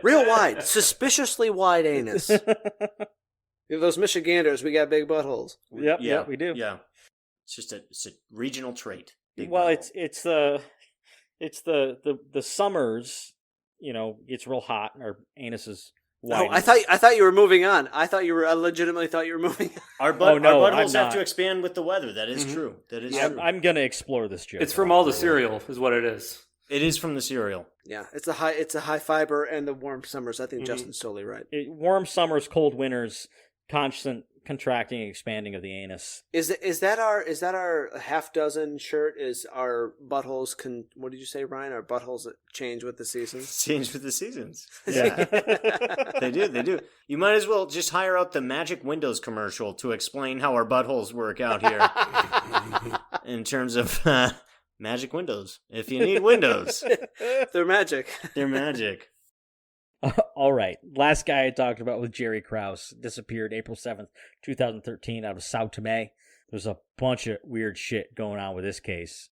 Real wide. Suspiciously wide anus. Those Michiganders, we got big buttholes. Yep, we do. Yeah. It's a regional trait. Big Well, butthole. it's the summers, it's real hot and our anus is wide. Oh, I thought you were moving on. I legitimately thought you were moving on. Our buttholes have to expand with the weather. That is true. That is true. I'm going to explore this joke. It's from all the cereal, is what it is. It is from the cereal. Yeah, it's a high fiber and the warm summers. I think Justin's totally right. Warm summers, cold winters, constant contracting and expanding of the anus. Is that our half dozen shirt? Is our buttholes what did you say, Ryan? Our buttholes change with the seasons? Change with the seasons. Yeah. They do. You might as well just hire out the Magic Windows commercial to explain how our buttholes work out here in terms of Magic Windows. If you need windows. They're magic. They're magic. All right. Last guy I talked about was Jerry Krause. Disappeared April 7th, 2013 out of Sao Tome. There's a bunch of weird shit going on with this case.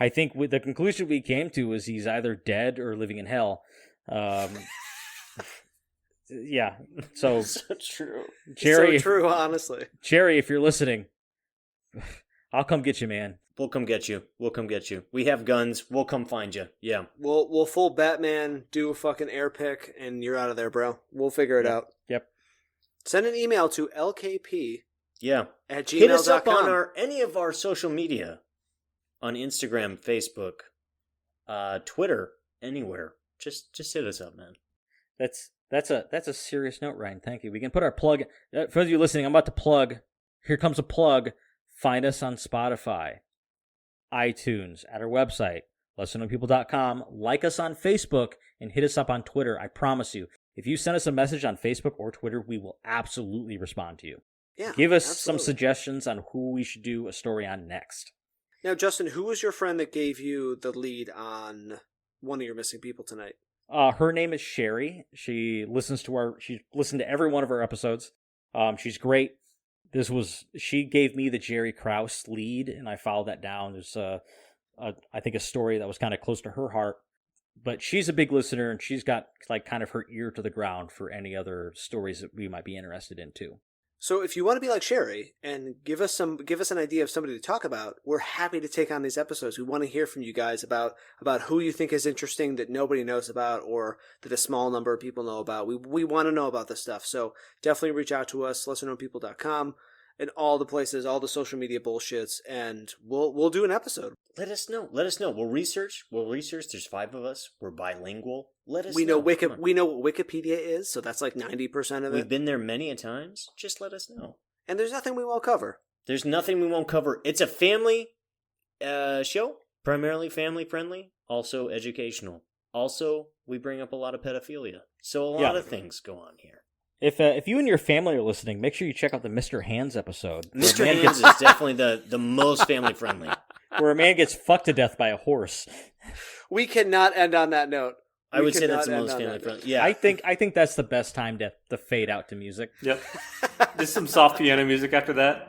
I think the conclusion we came to was he's either dead or living in hell. Yeah. So true. Jerry, so true, honestly. Jerry, if you're listening, I'll come get you, man. We'll come get you. We have guns. We'll come find you. Yeah. We'll full Batman, do a fucking air pick, and you're out of there, bro. We'll figure it out. Yep. Send an email to lkp. Yeah. At gmail.com. Hit us up on any of our social media, on Instagram, Facebook, Twitter, anywhere. Just hit us up, man. That's a serious note, Ryan. Thank you. We can put our plug. For those of you listening, I'm about to plug. Here comes a plug. Find us on Spotify, iTunes, at our website, lesserknownpeople.com. Like us on Facebook and hit us up on Twitter. I promise you, if you send us a message on Facebook or Twitter, we will absolutely respond to you. Yeah, give us absolutely. some suggestions on who we should do a story on next. Now, Justin, who was your friend that gave you the lead on one of your missing people tonight? Her name is Sherry. She listened to every one of our episodes. She's great. She gave me the Jerry Krause lead, and I followed that down. There's I think a story that was kind of close to her heart, but she's a big listener, and she's got kind of her ear to the ground for any other stories that we might be interested in too. So if you want to be like Sherry and give us an idea of somebody to talk about, we're happy to take on these episodes. We want to hear from you guys about who you think is interesting that nobody knows about or that a small number of people know about. We want to know about this stuff. So definitely reach out to us, lesserknownpeople.com, and all the places, all the social media bullshits, and we'll do an episode. Let us know. Let us know. We'll research. There's 5 of us. We're bilingual. Let us We know know. we know what Wikipedia is, so that's like 90% of We've it. been there many a times. Just let us know. And there's nothing we won't cover. There's nothing we won't cover. It's a family show, primarily family friendly, also educational. Also, we bring up a lot of pedophilia. So a lot of things go on here. If you and your family are listening, make sure you check out the Mr. Hands episode. Mr. Hands is definitely the most family friendly. Where a man gets fucked to death by a horse. We cannot end on that note. I would say that's the most family friendly. Yeah, I think that's the best time to fade out to music. Yep. Just some soft piano music after that.